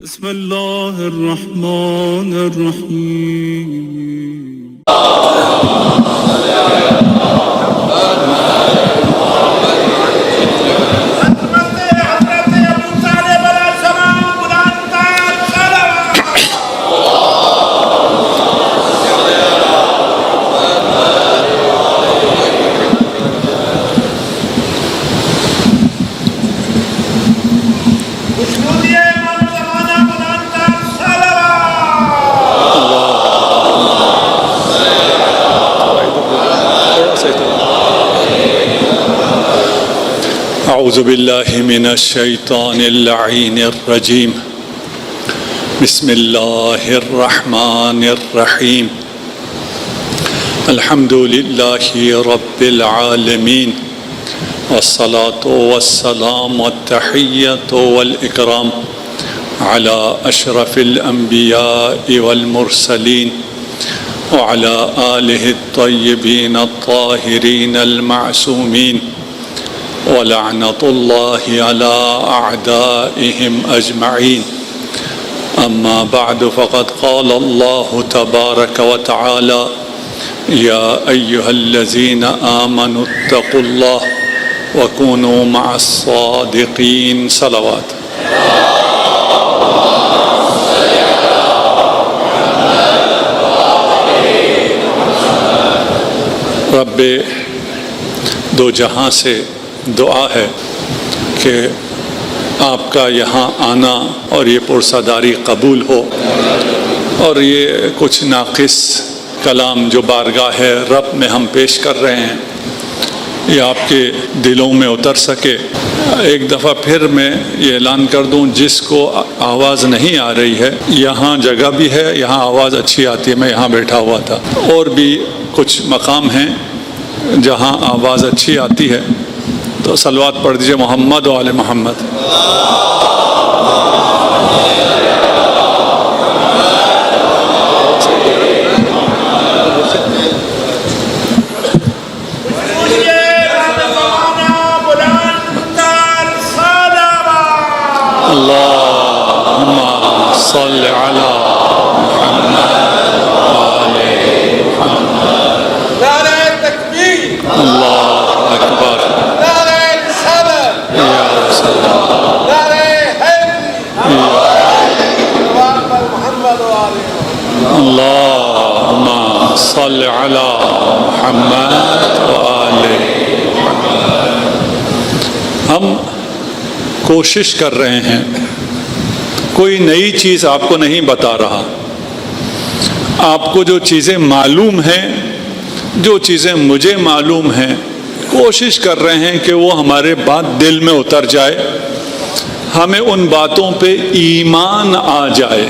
بسم الله الرحمن الرحيم أعوذ بالله من الشيطان اللعين الرجيم بسم الله الرحمن الرحيم الحمد لله رب العالمين والصلاة والسلام والتحية والإكرام على أشرف الأنبياء والمرسلين وعلى آله الطيبين الطاهرين المعصومين ولعنة الله على أعدائهم أجمعين أما بعد فقد قال الله تبارك وتعالى يا أيها الذين آمنوا اتقوا الله وكونوا مع الصادقين صلوات رب دو جہاں سے دعا ہے کہ آپ کا یہاں آنا اور یہ پرساداری قبول ہو، اور یہ کچھ ناقص کلام جو بارگاہ رب میں ہم پیش کر رہے ہیں یہ آپ کے دلوں میں اتر سکے۔ ایک دفعہ پھر میں یہ اعلان کر دوں، جس کو آواز نہیں آ رہی ہے یہاں جگہ بھی ہے، یہاں آواز اچھی آتی ہے، میں یہاں بیٹھا ہوا تھا، اور بھی کچھ مقام ہیں جہاں آواز اچھی آتی ہے، تو صلوات پڑھ دیجئے محمد و آل محمد۔ اللہم صل علی محمد و آل محمد۔ نعرہ تکبیر، اللہ اکبر، اللہم صل علی محمد و آل محمد۔ ہم کوشش کر رہے ہیں، کوئی نئی چیز آپ کو نہیں بتا رہا، آپ کو جو چیزیں معلوم ہیں، جو چیزیں مجھے معلوم ہیں، کوشش کر رہے ہیں کہ وہ ہمارے بات دل میں اتر جائے، ہمیں ان باتوں پہ ایمان آ جائے،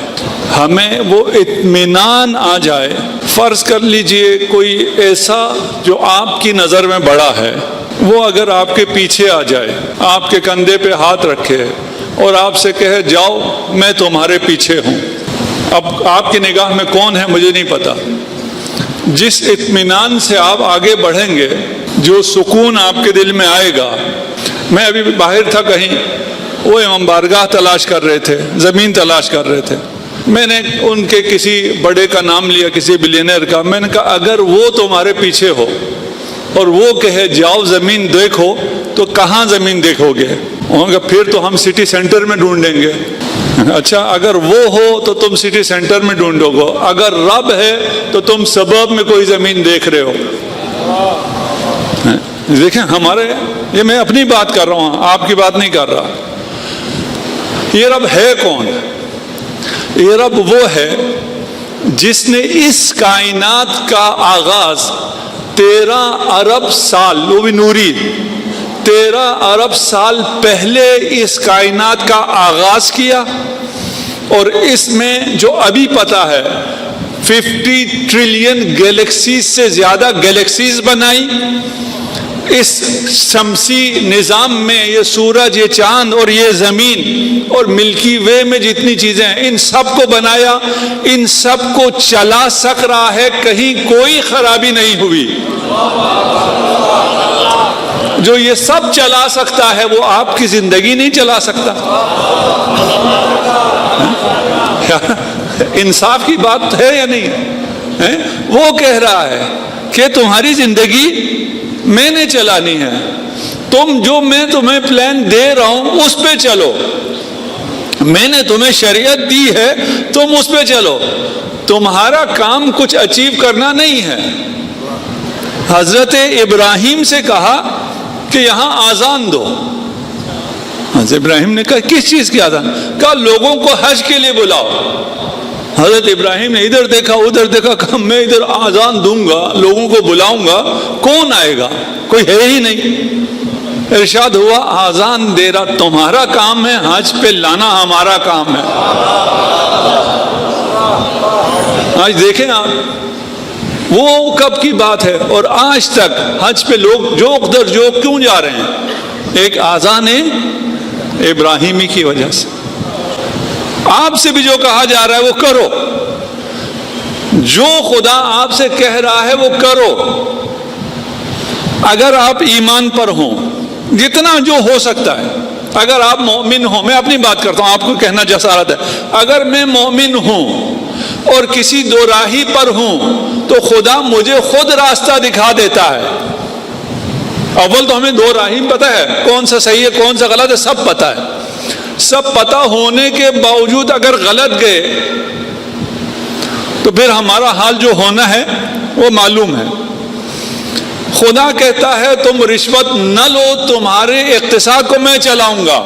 ہمیں وہ اطمینان آ جائے۔ فرض کر لیجئے کوئی ایسا جو آپ کی نظر میں بڑا ہے، وہ اگر آپ کے پیچھے آ جائے، آپ کے کندھے پہ ہاتھ رکھے اور آپ سے کہے جاؤ میں تمہارے پیچھے ہوں، اب آپ کی نگاہ میں کون ہے مجھے نہیں پتا، جس اطمینان سے آپ آگے بڑھیں گے، جو سکون آپ کے دل میں آئے گا۔ میں ابھی باہر تھا کہیں، وہ امام بارگاہ تلاش کر رہے تھے، زمین تلاش کر رہے تھے، میں نے ان کے کسی بڑے کا نام لیا، کسی بلینئر کا، میں نے کہا اگر وہ تمہارے پیچھے ہو اور وہ کہے جاؤ زمین دیکھو تو کہاں زمین دیکھو گے؟ انہوں نے کہا پھر تو ہم سٹی سینٹر میں ڈھونڈیں گے۔ اچھا اگر وہ ہو تو تم سٹی سینٹر میں ڈھونڈو گے، اگر رب ہے تو تم سبب میں کوئی زمین دیکھ رہے ہو۔ دیکھیں ہمارے، یہ میں اپنی بات کر رہا ہوں، آپ کی بات نہیں کر رہا۔ یہ رب ہے کون؟ یہ رب وہ ہے جس نے اس کائنات کا آغاز 13 ارب سال، وہ بھی نوری، 13 ارب سال پہلے اس کائنات کا آغاز کیا، اور اس میں جو ابھی پتہ ہے 50 ٹریلین گیلیکسیز سے زیادہ گیلیکسیز بنائی۔ اس شمسی نظام میں یہ سورج، یہ چاند اور یہ زمین اور ملکی وے میں جتنی چیزیں ہیں، ان سب کو بنایا، ان سب کو چلا سک رہا ہے، کہیں کوئی خرابی نہیں ہوئی۔ جو یہ سب چلا سکتا ہے وہ آپ کی زندگی نہیں چلا سکتا۔ انصاف کی بات ہے یا نہیں؟ وہ کہہ رہا ہے کہ تمہاری زندگی میں نے چلانی ہے، میں تمہیں پلان دے رہا ہوں اس پہ چلو، میں نے تمہیں شریعت دی ہے تم اس پہ چلو، تمہارا کام کچھ اچیو کرنا نہیں ہے۔ حضرت ابراہیم سے کہا کہ یہاں آذان دو، حضرت ابراہیم نے کہا کس چیز کی آذان؟ کہا لوگوں کو حج کے لیے بلاؤ۔ حضرت ابراہیم نے ادھر دیکھا ادھر دیکھا، کہا میں ادھر آذان دوں گا، لوگوں کو بلاؤں گا، کون آئے گا؟ کوئی ہے ہی نہیں۔ ارشاد ہوا آذان دے رہا تمہارا کام ہے، حج پہ لانا ہمارا کام ہے۔ آج دیکھیں آپ، وہ کب کی بات ہے اور آج تک حج پہ لوگ جوک در جوک کیوں جا رہے ہیں؟ ایک آذان ابراہیمی کی وجہ سے۔ آپ سے بھی جو کہا جا رہا ہے وہ کرو، جو خدا آپ سے کہہ رہا ہے وہ کرو، اگر آپ ایمان پر ہوں، جتنا جو ہو سکتا ہے۔ اگر آپ مومن ہوں، میں اپنی بات کرتا ہوں، آپ کو کہنا جسارت ہے، اگر میں مومن ہوں اور کسی دو راہی پر ہوں تو خدا مجھے خود راستہ دکھا دیتا ہے۔ اول تو ہمیں دو راہی پتہ ہے، کون سا صحیح ہے کون سا غلط ہے سب پتہ ہے، سب پتہ ہونے کے باوجود اگر غلط گئے تو پھر ہمارا حال جو ہونا ہے وہ معلوم ہے۔ خدا کہتا ہے تم رشوت نہ لو، تمہارے اقتصاد کو میں چلاؤں گا۔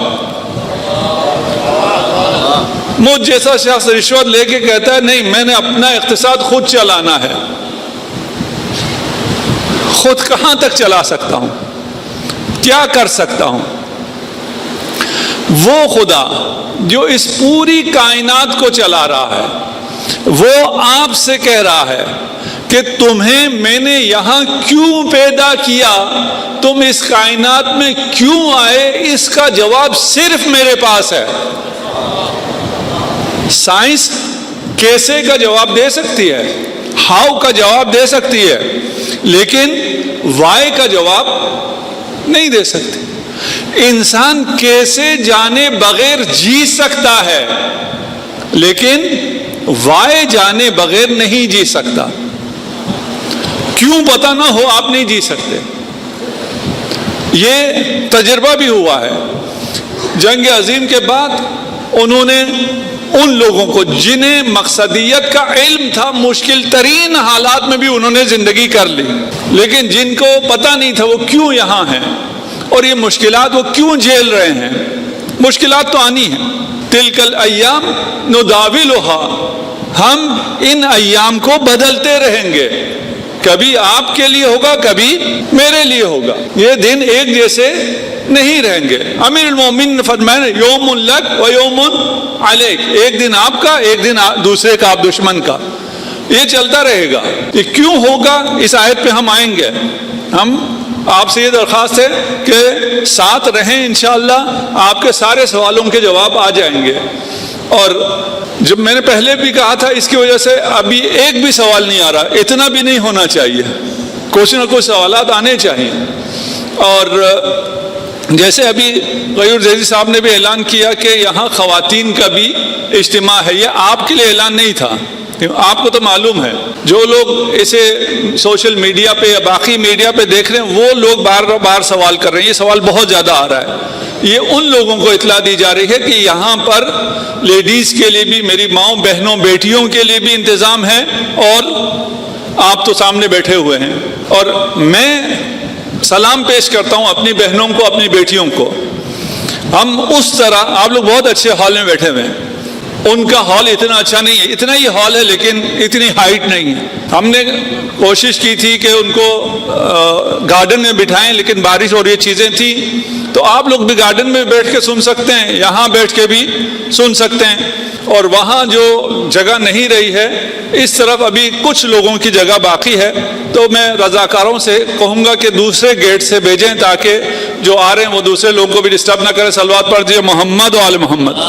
مجھ جیسا شخص رشوت لے کے کہتا ہے نہیں میں نے اپنا اقتصاد خود چلانا ہے، خود کہاں تک چلا سکتا ہوں، کیا کر سکتا ہوں؟ وہ خدا جو اس پوری کائنات کو چلا رہا ہے، وہ آپ سے کہہ رہا ہے کہ تمہیں میں نے یہاں کیوں پیدا کیا، تم اس کائنات میں کیوں آئے، اس کا جواب صرف میرے پاس ہے۔ سائنس کیسے کا جواب دے سکتی ہے، ہاؤ کا جواب دے سکتی ہے، لیکن وائی کا جواب نہیں دے سکتی۔ انسان کیسے جانے بغیر جی سکتا ہے، لیکن وائی جانے بغیر نہیں جی سکتا۔ کیوں پتہ نہ ہو آپ نہیں جی سکتے۔ یہ تجربہ بھی ہوا ہے۔ جنگ عظیم کے بعد انہوں نے ان لوگوں کو جنہیں مقصدیت کا علم تھا، مشکل ترین حالات میں بھی انہوں نے زندگی کر لی، لیکن جن کو پتہ نہیں تھا وہ کیوں یہاں ہیں اور یہ مشکلات وہ کیوں جھیل رہے ہیں۔ مشکلات تو آنی ہیں۔ تلک الایام نداولھا، ہم ان ایام کو بدلتے رہیں گے، کبھی آپ کے لیے ہوگا کبھی میرے لیے ہوگا، یہ دن ایک جیسے نہیں رہیں گے۔ امیر المومنین نے فرمایا یوم لک و یوم علیک، ایک دن آپ کا ایک دن دوسرے کا، آپ دشمن کا، یہ چلتا رہے گا۔ یہ کیوں ہوگا اس آیت پہ ہم آئیں گے۔ ہم آپ سے یہ درخواست ہے کہ ساتھ رہیں، انشاءاللہ آپ کے سارے سوالوں کے جواب آ جائیں گے۔ اور جب میں نے پہلے بھی کہا تھا اس کی وجہ سے ابھی ایک بھی سوال نہیں آ رہا، اتنا بھی نہیں ہونا چاہیے، کچھ نہ کچھ سوالات آنے چاہیے۔ اور جیسے ابھی غیور زیدی صاحب نے بھی اعلان کیا کہ یہاں خواتین کا بھی اجتماع ہے، یہ آپ کے لیے اعلان نہیں تھا، آپ کو تو معلوم ہے۔ جو لوگ اسے سوشل میڈیا پہ یا باقی میڈیا پہ دیکھ رہے ہیں وہ لوگ بار بار سوال کر رہے ہیں، یہ سوال بہت زیادہ آ رہا ہے۔ یہ ان لوگوں کو اطلاع دی جا رہی ہے کہ یہاں پر لیڈیز کے لیے بھی، میری ماؤں بہنوں بیٹیوں کے لیے بھی انتظام ہے، اور آپ تو سامنے بیٹھے ہوئے ہیں، اور میں سلام پیش کرتا ہوں اپنی بہنوں کو، اپنی بیٹیوں کو۔ ہم اس طرح، آپ لوگ بہت اچھے ہال میں بیٹھے ہوئے ہیں، ان کا ہال اتنا اچھا نہیں ہے، اتنا ہی ہال ہے لیکن اتنی ہائٹ نہیں ہے۔ ہم نے کوشش کی تھی کہ ان کو گارڈن میں بٹھائیں، لیکن بارش اور یہ چیزیں تھیں، تو آپ لوگ بھی گارڈن میں بیٹھ کے سن سکتے ہیں، یہاں بیٹھ کے بھی سن سکتے ہیں، اور وہاں جو جگہ نہیں رہی ہے اس طرف ابھی کچھ لوگوں کی جگہ باقی ہے، تو میں رضاکاروں سے کہوں گا کہ دوسرے گیٹ سے بھیجیں تاکہ جو آ رہے ہیں وہ دوسرے لوگوں کو بھی ڈسٹرب نہ کریں۔ صلوات پڑھ دیجیے محمد و آل محمد۔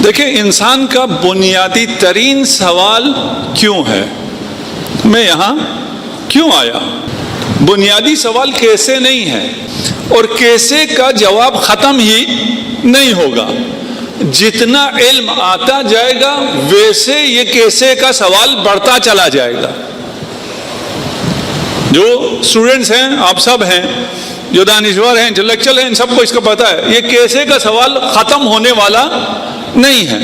دیکھیں انسان کا بنیادی ترین سوال کیوں ہے، میں یہاں کیوں آیا؟ بنیادی سوال کیسے نہیں ہے، اور کیسے کا جواب ختم ہی نہیں ہوگا۔ جتنا علم آتا جائے گا ویسے یہ کیسے کا سوال بڑھتا چلا جائے گا۔ جو اسٹوڈنٹس ہیں، آپ سب ہیں، جو دانشور ہیں، انٹلیکچوئل ہیں، ان سب کو اس کا پتہ ہے، یہ کیسے کا سوال ختم ہونے والا نہیں ہے۔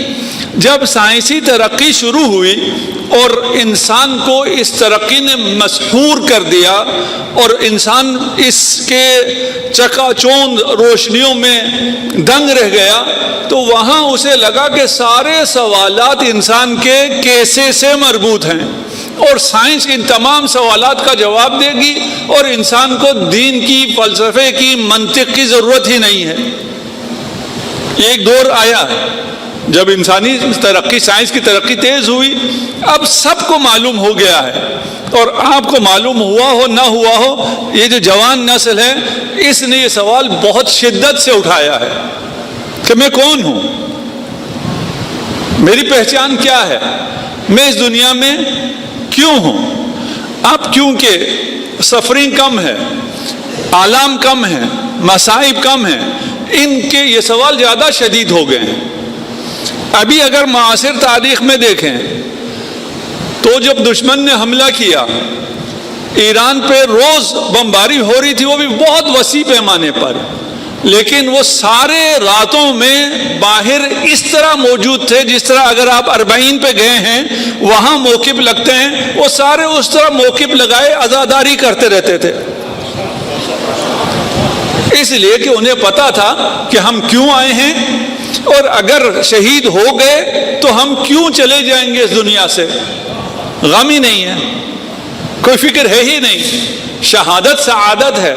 جب سائنسی ترقی شروع ہوئی اور انسان کو اس ترقی نے مسحور کر دیا اور انسان اس کے چکا چوند روشنیوں میں دنگ رہ گیا، تو وہاں اسے لگا کہ سارے سوالات انسان کے کیسے سے مربوط ہیں، اور سائنس ان تمام سوالات کا جواب دے گی، اور انسان کو دین کی، فلسفے کی، منطق کی ضرورت ہی نہیں ہے۔ ایک دور آیا ہے جب انسانی ترقی، سائنس کی ترقی تیز ہوئی، اب سب کو معلوم ہو گیا ہے، اور آپ کو معلوم ہوا ہو نہ ہوا ہو، یہ جو جوان نسل ہے اس نے یہ سوال بہت شدت سے اٹھایا ہے کہ میں کون ہوں، میری پہچان کیا ہے، میں اس دنیا میں کیوں ہوں۔ اب کیونکہ سفرنگ کم ہے، آلام کم ہے، مصائب کم ہیں، ان کے یہ سوال زیادہ شدید ہو گئے ہیں۔ ابھی اگر معاصر تاریخ میں دیکھیں تو جب دشمن نے حملہ کیا، ایران پہ روز بمباری ہو رہی تھی، وہ بھی بہت وسیع پیمانے پر، لیکن وہ سارے راتوں میں باہر اس طرح موجود تھے جس طرح اگر آپ اربعین پہ گئے ہیں وہاں موقف لگتے ہیں، وہ سارے اس طرح موقف لگائے عزاداری کرتے رہتے تھے، اس لیے کہ انہیں پتا تھا کہ ہم کیوں آئے ہیں، اور اگر شہید ہو گئے تو ہم کیوں چلے جائیں گے اس دنیا سے۔ غم ہی نہیں ہے، کوئی فکر ہے ہی نہیں، شہادت سعادت ہے،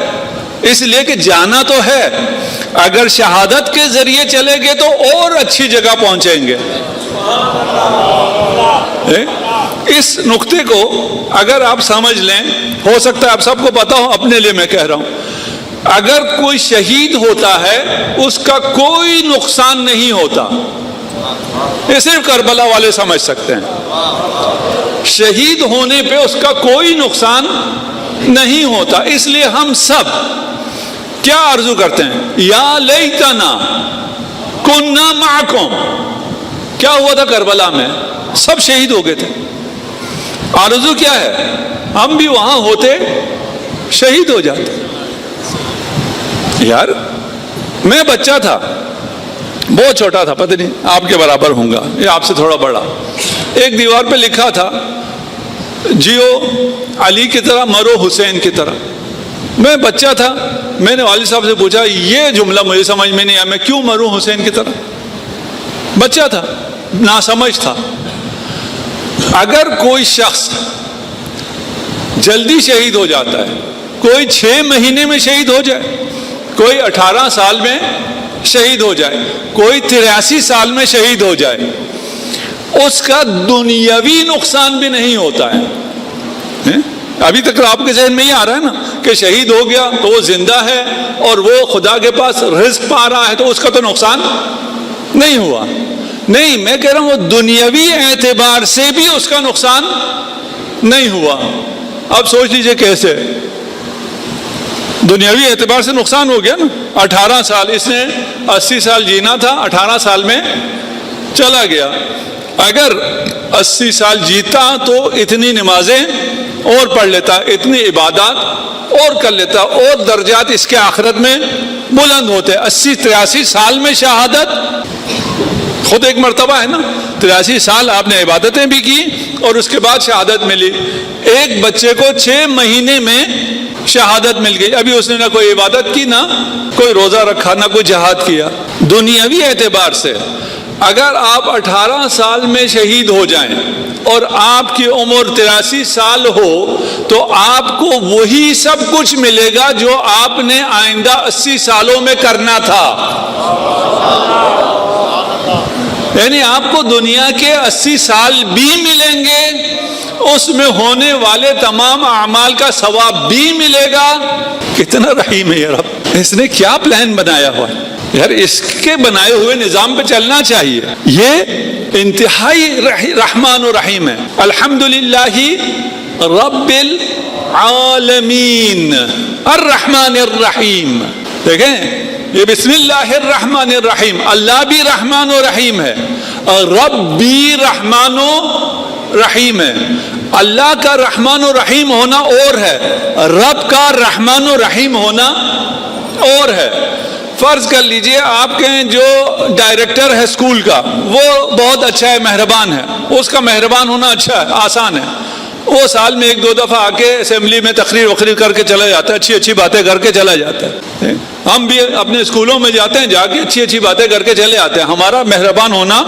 اس لیے کہ جانا تو ہے، اگر شہادت کے ذریعے چلے گئے تو اور اچھی جگہ پہنچیں گے۔ اس نقطے کو اگر آپ سمجھ لیں، ہو سکتا ہے آپ سب کو پتا ہو، اپنے لیے میں کہہ رہا ہوں، اگر کوئی شہید ہوتا ہے اس کا کوئی نقصان نہیں ہوتا، یہ صرف کربلا والے سمجھ سکتے ہیں، شہید ہونے پہ اس کا کوئی نقصان نہیں ہوتا۔ اس لیے ہم سب کیا آرزو کرتے ہیں، یا لیتنا کننا معکم۔ کیا ہوا تھا کربلا میں؟ سب شہید ہو گئے تھے، آرزو کیا ہے، ہم بھی وہاں ہوتے، شہید ہو جاتے۔ یار میں بچہ تھا، بہت چھوٹا تھا، پتہ نہیں آپ کے برابر ہوں گا یا آپ سے تھوڑا بڑا، ایک دیوار پہ لکھا تھا جیو علی کی طرح مرو حسین کی طرح۔ میں بچہ تھا، میں نے والد صاحب سے پوچھا یہ جملہ مجھے سمجھ میں نہیں آیا، میں کیوں مروں حسین کی طرح؟ بچہ تھا، ناسمجھ تھا۔ اگر کوئی شخص جلدی شہید ہو جاتا ہے، کوئی 6 مہینے میں شہید ہو جائے، کوئی 18 سال میں شہید ہو جائے، کوئی 83 سال میں شہید ہو جائے، اس کا دنیاوی نقصان بھی نہیں ہوتا ہے۔ ابھی تک آپ کے ذہن میں ہی آ رہا ہے نا کہ شہید ہو گیا تو وہ زندہ ہے اور وہ خدا کے پاس رزق پا رہا ہے، تو اس کا تو نقصان نہیں ہوا۔ نہیں، میں کہہ رہا ہوں وہ دنیاوی اعتبار سے بھی اس کا نقصان نہیں ہوا۔ اب سوچ لیجئے کیسے، دنیاوی اعتبار سے نقصان ہو گیا نا۔ 18 سال، اس نے 80 سال جینا تھا، 18 سال میں چلا گیا۔ اگر 80 سال جیتا تو اتنی نمازیں اور پڑھ لیتا، اتنی عبادات اور کر لیتا، اور درجات اس کے آخرت میں بلند ہوتے۔ 80-83 سال میں شہادت، خود ایک مرتبہ ہے نا، 83 سال آپ نے عبادتیں بھی کی اور اس کے بعد شہادت ملی۔ ایک بچے کو 6 مہینے میں شہادت مل گئی، ابھی اس نے نہ کوئی عبادت کی، نہ کوئی روزہ رکھا، نہ کوئی جہاد کیا۔ دنیاوی اعتبار سے اگر آپ 18 سال میں شہید ہو جائیں اور آپ کی عمر 83 سال ہو تو آپ کو وہی سب کچھ ملے گا جو آپ نے آئندہ 80 سالوں میں کرنا تھا۔ یعنی آپ کو دنیا کے 80 سال بھی ملیں گے، اس میں ہونے والے تمام اعمال کا ثواب بھی ملے گا۔ کتنا رحیم ہے یہ رب، اس نے کیا پلان بنایا ہوا ہے یار، اس کے بنائے ہوئے نظام پہ چلنا چاہیے۔ یہ انتہائی رحمان و رحیم ہے۔ الحمدللہ رب عالمین الرحمن الرحیم. دیکھیں یہ بسم اللہ الرحمن الرحیم، اللہ بھی رحمان و رحیم ہے اور رب بھی رحمان و رحیم ہے. اللہ کا رحمان و رحیم ہونا اور ہے، رب کا رحمان و رحیم ہونا اور ہے. فرض کر لیجئے آپ کے جو ڈائریکٹر ہے اسکول کا وہ بہت اچھا ہے، مہربان ہے، اس کا مہربان ہونا اچھا ہے، آسان ہے. وہ سال میں 1-2 دفعہ آ کے اسمبلی میں تقریر کر کے چلا جاتا ہے، اچھی باتیں کر کے چلا جاتا ہے. ہم بھی اپنے اسکولوں میں جاتے ہیں، جا کے اچھی باتیں کر کے چلے آتے ہیں. ہمارا مہربان ہونا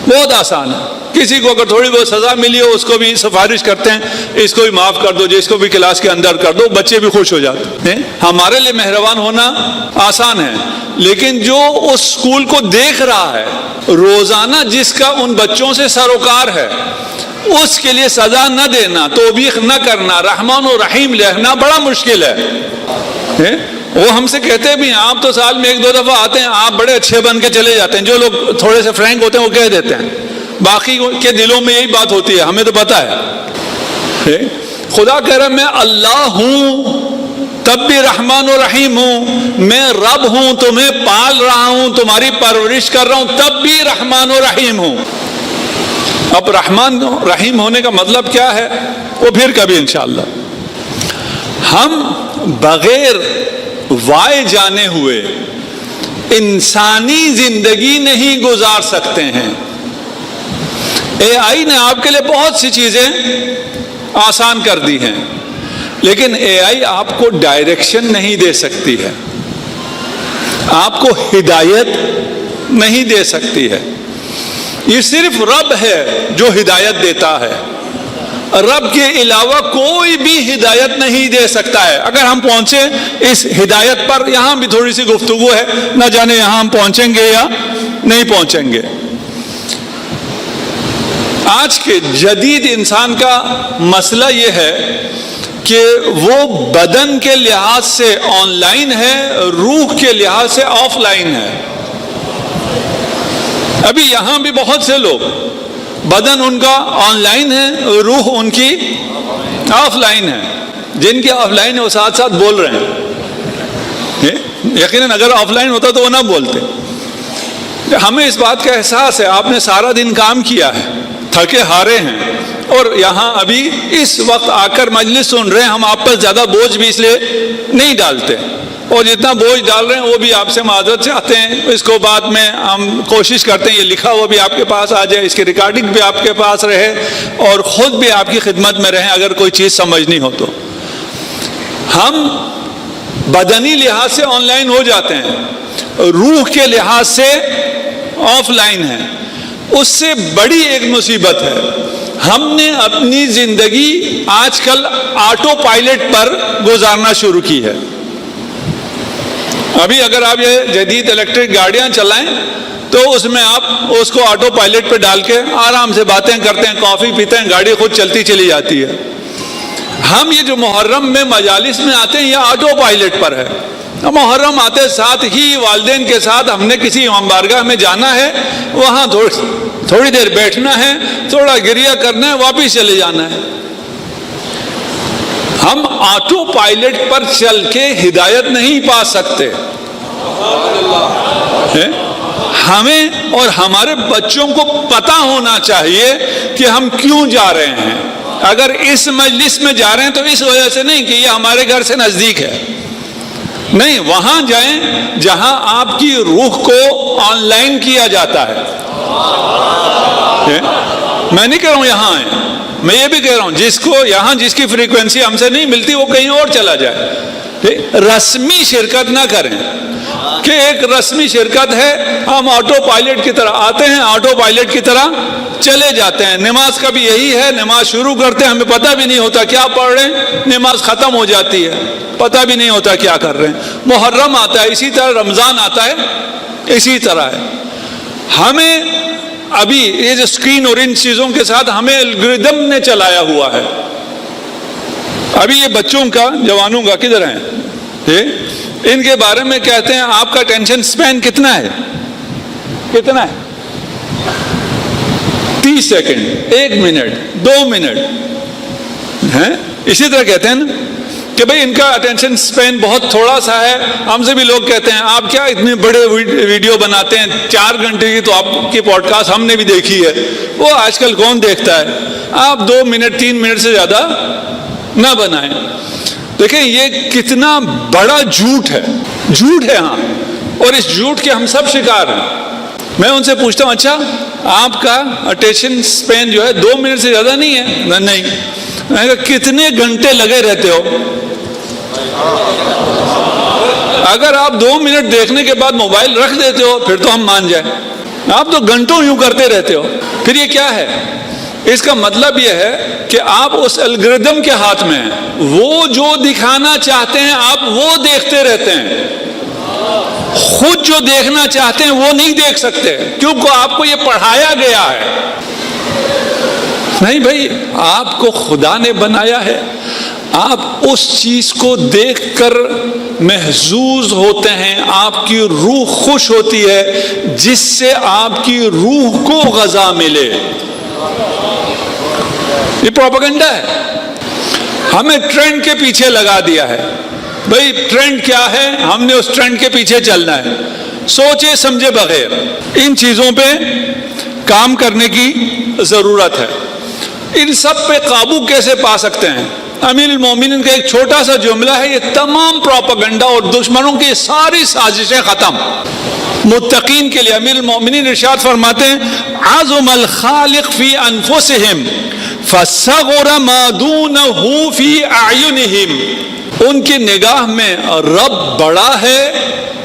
بہت آسان ہے. کسی کو اگر تھوڑی بہت سزا ملی ہو اس کو بھی سفارش کرتے ہیں، اس کو بھی معاف کر دو جی، اس کو بھی کلاس کے اندر کر دو، بچے بھی خوش ہو جاتے ہیں. ہمارے لیے مہربان ہونا آسان ہے. لیکن جو اس اسکول کو دیکھ رہا ہے روزانہ، جس کا ان بچوں سے سروکار ہے، اس کے لیے سزا نہ دینا، توبیخ نہ کرنا، رحمان و رحیم لکھنا بڑا مشکل ہے. وہ ہم سے کہتے بھی ہیں آپ تو سال میں 1-2 دفعہ آتے ہیں، آپ بڑے اچھے بن کے چلے جاتے ہیں. جو لوگ تھوڑے سے فرینک ہوتے ہیں وہ کہہ دیتے ہیں، باقی کے دلوں میں یہی بات ہوتی ہے، ہمیں تو پتا ہے. خدا کہہ رہا میں اللہ ہوں تب بھی رحمان و رحیم ہوں، میں رب ہوں، تمہیں پال رہا ہوں، تمہاری پرورش کر رہا ہوں، تب بھی رحمان و رحیم ہوں. اب رحمان رحیم ہونے کا مطلب کیا ہے وہ پھر کبھی انشاءاللہ. ہم بغیر وائے جانے ہوئے انسانی زندگی نہیں گزار سکتے ہیں. اے آئی نے آپ کے لیے بہت سی چیزیں آسان کر دی ہیں، لیکن اے آئی آپ کو ڈائریکشن نہیں دے سکتی ہے، آپ کو ہدایت نہیں دے سکتی ہے. یہ صرف رب ہے جو ہدایت دیتا ہے، رب کے علاوہ کوئی بھی ہدایت نہیں دے سکتا ہے. اگر ہم پہنچے اس ہدایت پر، یہاں بھی تھوڑی سی گفتگو ہے، نہ جانے یہاں ہم پہنچیں گے یا نہیں پہنچیں گے. آج کے جدید انسان کا مسئلہ یہ ہے کہ وہ بدن کے لحاظ سے آن لائن ہے، روح کے لحاظ سے آف لائن ہے. ابھی یہاں بھی بہت سے لوگ بدن ان کا آن لائن ہے، روح ان کی آف لائن ہے. جن کی آف لائن ہے وہ ساتھ ساتھ بول رہے ہیں. یقیناً اگر آف لائن ہوتا تو وہ نہ بولتے. ہمیں اس بات کا احساس ہے، آپ نے سارا دن کام کیا ہے، تھکے ہارے ہیں، اور یہاں ابھی اس وقت آ کر مجلس سن رہے ہیں. ہم آپ پر زیادہ بوجھ بھی اس لیے نہیں ڈالتے، اور جتنا بوجھ ڈال رہے ہیں وہ بھی آپ سے معذرت چاہتے ہیں. اس کو بعد میں ہم کوشش کرتے ہیں یہ لکھا ہوا بھی آپ کے پاس آ جائے، اس کی ریکارڈنگ بھی آپ کے پاس رہے، اور خود بھی آپ کی خدمت میں رہیں اگر کوئی چیز سمجھنی ہو تو. ہم بدنی لحاظ سے آن لائن ہو جاتے ہیں، روح کے لحاظ سے آف لائن ہے. اس سے بڑی ایک مصیبت ہے، ہم نے اپنی زندگی آج کل آٹو پائلٹ پر گزارنا شروع کی ہے. ابھی اگر آپ یہ جدید الیکٹرک گاڑیاں چلائیں تو اس میں آپ اس کو آٹو پائلٹ پہ ڈال کے آرام سے باتیں کرتے ہیں، کافی پیتے ہیں، گاڑی خود چلتی چلی جاتی ہے. ہم یہ جو محرم میں مجالس میں آتے ہیں یہ آٹو پائلٹ پر ہے. محرم آتے ساتھ ہی والدین کے ساتھ ہم نے کسی امام بارگاہ میں جانا ہے، وہاں تھوڑی دیر بیٹھنا ہے، تھوڑا گریہ کرنا ہے، واپس چلے جانا ہے. ہم آٹو پائلٹ پر چل کے ہدایت نہیں پا سکتے. ہمیں اور ہمارے بچوں کو پتہ ہونا چاہیے کہ ہم کیوں جا رہے ہیں. اگر اس مجلس میں جا رہے ہیں تو اس وجہ سے نہیں کہ یہ ہمارے گھر سے نزدیک ہے، نہیں، وہاں جائیں جہاں آپ کی روح کو آن لائن کیا جاتا ہے. میں نہیں کہہ رہا ہوں یہاں آئیں، میں یہ بھی کہہ رہا ہوں جس کو یہاں جس کی فریکوینسی ہم سے نہیں ملتی وہ کہیں اور چلا جائے. رسمی شرکت نہ کریں کہ ایک رسمی شرکت ہے، ہم آٹو پائلٹ کی طرح آتے ہیں، آٹو پائلٹ کی طرح چلے جاتے ہیں. نماز کا بھی یہی ہے، نماز شروع کرتے ہیں، ہمیں پتہ بھی نہیں ہوتا کیا پڑھ رہے ہیں، نماز ختم ہو جاتی ہے، پتہ بھی نہیں ہوتا کیا کر رہے ہیں. محرم آتا ہے اسی طرح، رمضان آتا ہے اسی طرح ہے. ہمیں ابھی یہ جو اسکرین اور ان چیزوں کے ساتھ ہمیں الگوریدم نے چلایا ہوا ہے. ابھی یہ بچوں کا، جوانوں کا کدھر ہیں، ان کے بارے میں کہتے ہیں آپ کا ٹینشن سپین کتنا ہے، کتنا ہے، 30 سیکنڈ، 1 منٹ، 2 منٹ ہیں. اسی طرح کہتے ہیں نا کہ بھئی ان کا اٹینشن سپین بہت تھوڑا سا ہے. ہم سے بھی لوگ کہتے ہیں آپ کیا اتنے بڑے ویڈیو بناتے ہیں 4 گھنٹے کی, تو آپ کی پوڈ کاسٹ ہم نے بھی دیکھی ہے, وہ آج کل کون دیکھتا ہے. آپ 2 منٹ 3 منٹ سے زیادہ نہ بنائیں. دیکھیں یہ کتنا بڑا جھوٹ ہے, جھوٹ ہے ہاں, اور اس جھوٹ کے ہم سب شکار ہیں. میں ان سے پوچھتا ہوں اچھا آپ کا اٹینشن سپین جو ہے 2 منٹ سے زیادہ نہیں ہے؟ نہیں. میں کہا کتنے گھنٹے لگے رہتے ہو؟ اگر آپ 2 منٹ دیکھنے کے بعد موبائل رکھ دیتے ہو پھر تو ہم مان جائیں. آپ تو گھنٹوں یوں کرتے رہتے ہو. پھر یہ کیا ہے؟ اس کا مطلب یہ ہے کہ آپ اس الگوریدم کے ہاتھ میں ہیں. وہ جو دکھانا چاہتے ہیں آپ وہ دیکھتے رہتے ہیں. خود جو دیکھنا چاہتے ہیں وہ نہیں دیکھ سکتے, کیونکہ آپ کو یہ پڑھایا گیا ہے. نہیں بھائی, آپ کو خدا نے بنایا ہے, آپ اس چیز کو دیکھ کر محظوظ ہوتے ہیں, آپ کی روح خوش ہوتی ہے جس سے آپ کی روح کو غذا ملے. یہ پروپیگنڈا ہے. ہمیں ٹرینڈ کے پیچھے لگا دیا ہے. بھئی ٹرینڈ کیا ہے, ہم نے اس ٹرینڈ کے پیچھے چلنا ہے سوچے سمجھے بغیر. ان چیزوں پہ کام کرنے کی ضرورت ہے. ان سب پہ قابو کیسے پا سکتے ہیں؟ امیر المومنین کا ایک چھوٹا سا جملہ ہے, یہ تمام پروپیگنڈا اور دشمنوں کی ساری سازشیں ختم. متقین کے لیے امیر المومنین ارشاد فرماتے ہیں عظم الخالق فی انفسہم فصغر ما دونہ فی اعینہم. ان کی نگاہ میں رب بڑا ہے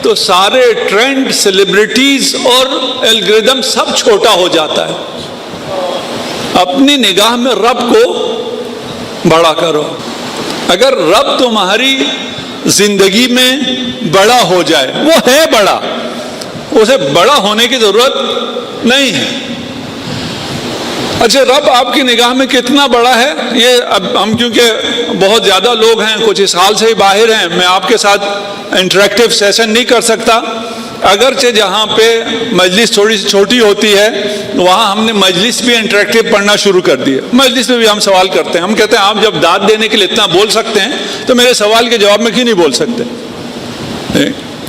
تو سارے ٹرینڈ, سیلیبریٹیز اور الگوریدم سب چھوٹا ہو جاتا ہے. اپنی نگاہ میں رب کو بڑا کرو. اگر رب تمہاری زندگی میں بڑا ہو جائے, وہ ہے بڑا, اسے بڑا ہونے کی ضرورت نہیں ہے. اچھا رب آپ کی نگاہ میں کتنا بڑا ہے, یہ اب ہم کیونکہ بہت زیادہ لوگ ہیں, کچھ اس حال سے ہی باہر ہیں, میں آپ کے ساتھ انٹریکٹیو سیشن نہیں کر سکتا. اگرچہ جہاں پہ مجلس تھوڑی سی چھوٹی ہوتی ہے وہاں ہم نے مجلس بھی انٹریکٹیو پڑھنا شروع کر دیا. مجلس میں بھی ہم سوال کرتے ہیں, ہم کہتے ہیں آپ جب داد دینے کے لیے اتنا بول سکتے ہیں تو میرے سوال کے جواب میں کیوں نہیں بول سکتے؟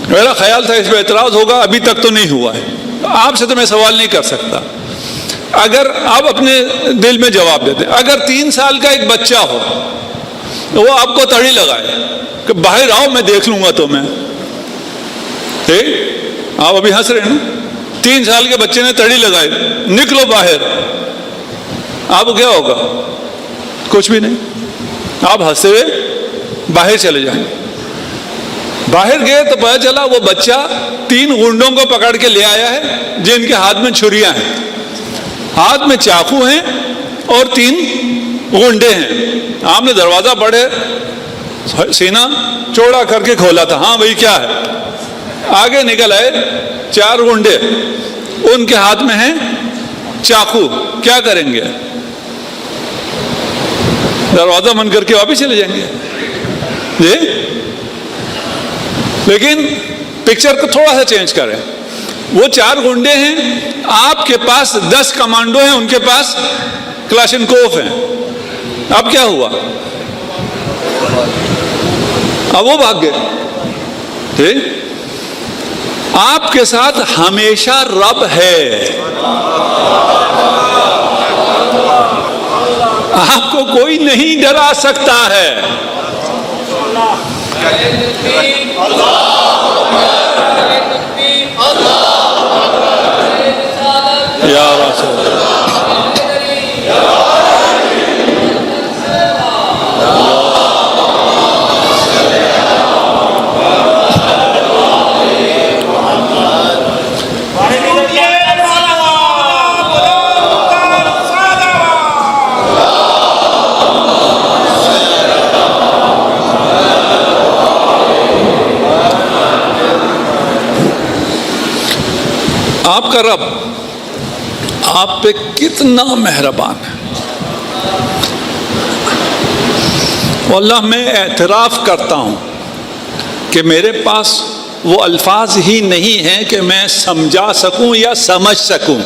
میرا خیال تھا اس پہ اعتراض ہوگا, ابھی تک تو نہیں ہوا ہے. آپ سے تو میں سوال نہیں کر سکتا. اگر آپ اپنے دل میں جواب دیتے, اگر 3 سال کا ایک بچہ ہو وہ آپ کو تڑی لگائے کہ باہر آؤ میں دیکھ لوں گا تمہیں, آپ ابھی ہنس رہے ہیں نا, 3 سال کے بچے نے تڑی لگائی, نکلو باہر, آپ کو کیا ہوگا؟ کچھ بھی نہیں. آپ ہنستے ہوئے باہر چلے جائیں. باہر گئے تو پتا چلا وہ بچہ 3 غنڈوں کو پکڑ کے لے آیا ہے جن کے ہاتھ میں چھریاں ہیں, ہاتھ میں چاقو ہیں اور 3 غنڈے ہیں. آپ نے دروازہ بڑے سینہ چوڑا کر کے کھولا تھا, ہاں بھائی کیا ہے؟ آگے نکل آئے 4 غنڈے, ان کے ہاتھ میں ہیں چاقو, کیا کریں گے؟ دروازہ بند کر کے واپس چلے جائیں گے جی. لیکن پکچر کو تھوڑا سا چینج کریں. وہ 4 غنڈے ہیں, آپ کے پاس 10 کمانڈو ہیں, ان کے پاس کلاشنکوف ہیں. اب کیا ہوا؟ اب وہ بھاگ گئے. آپ کے ساتھ ہمیشہ رب ہے, آپ کو کوئی نہیں ڈرا سکتا ہے. یا رسول آپ کا رب آپ پہ کتنا مہربان ہے. واللہ میں اعتراف کرتا ہوں کہ میرے پاس وہ الفاظ ہی نہیں ہیں کہ میں سمجھا سکوں یا سمجھ سکوں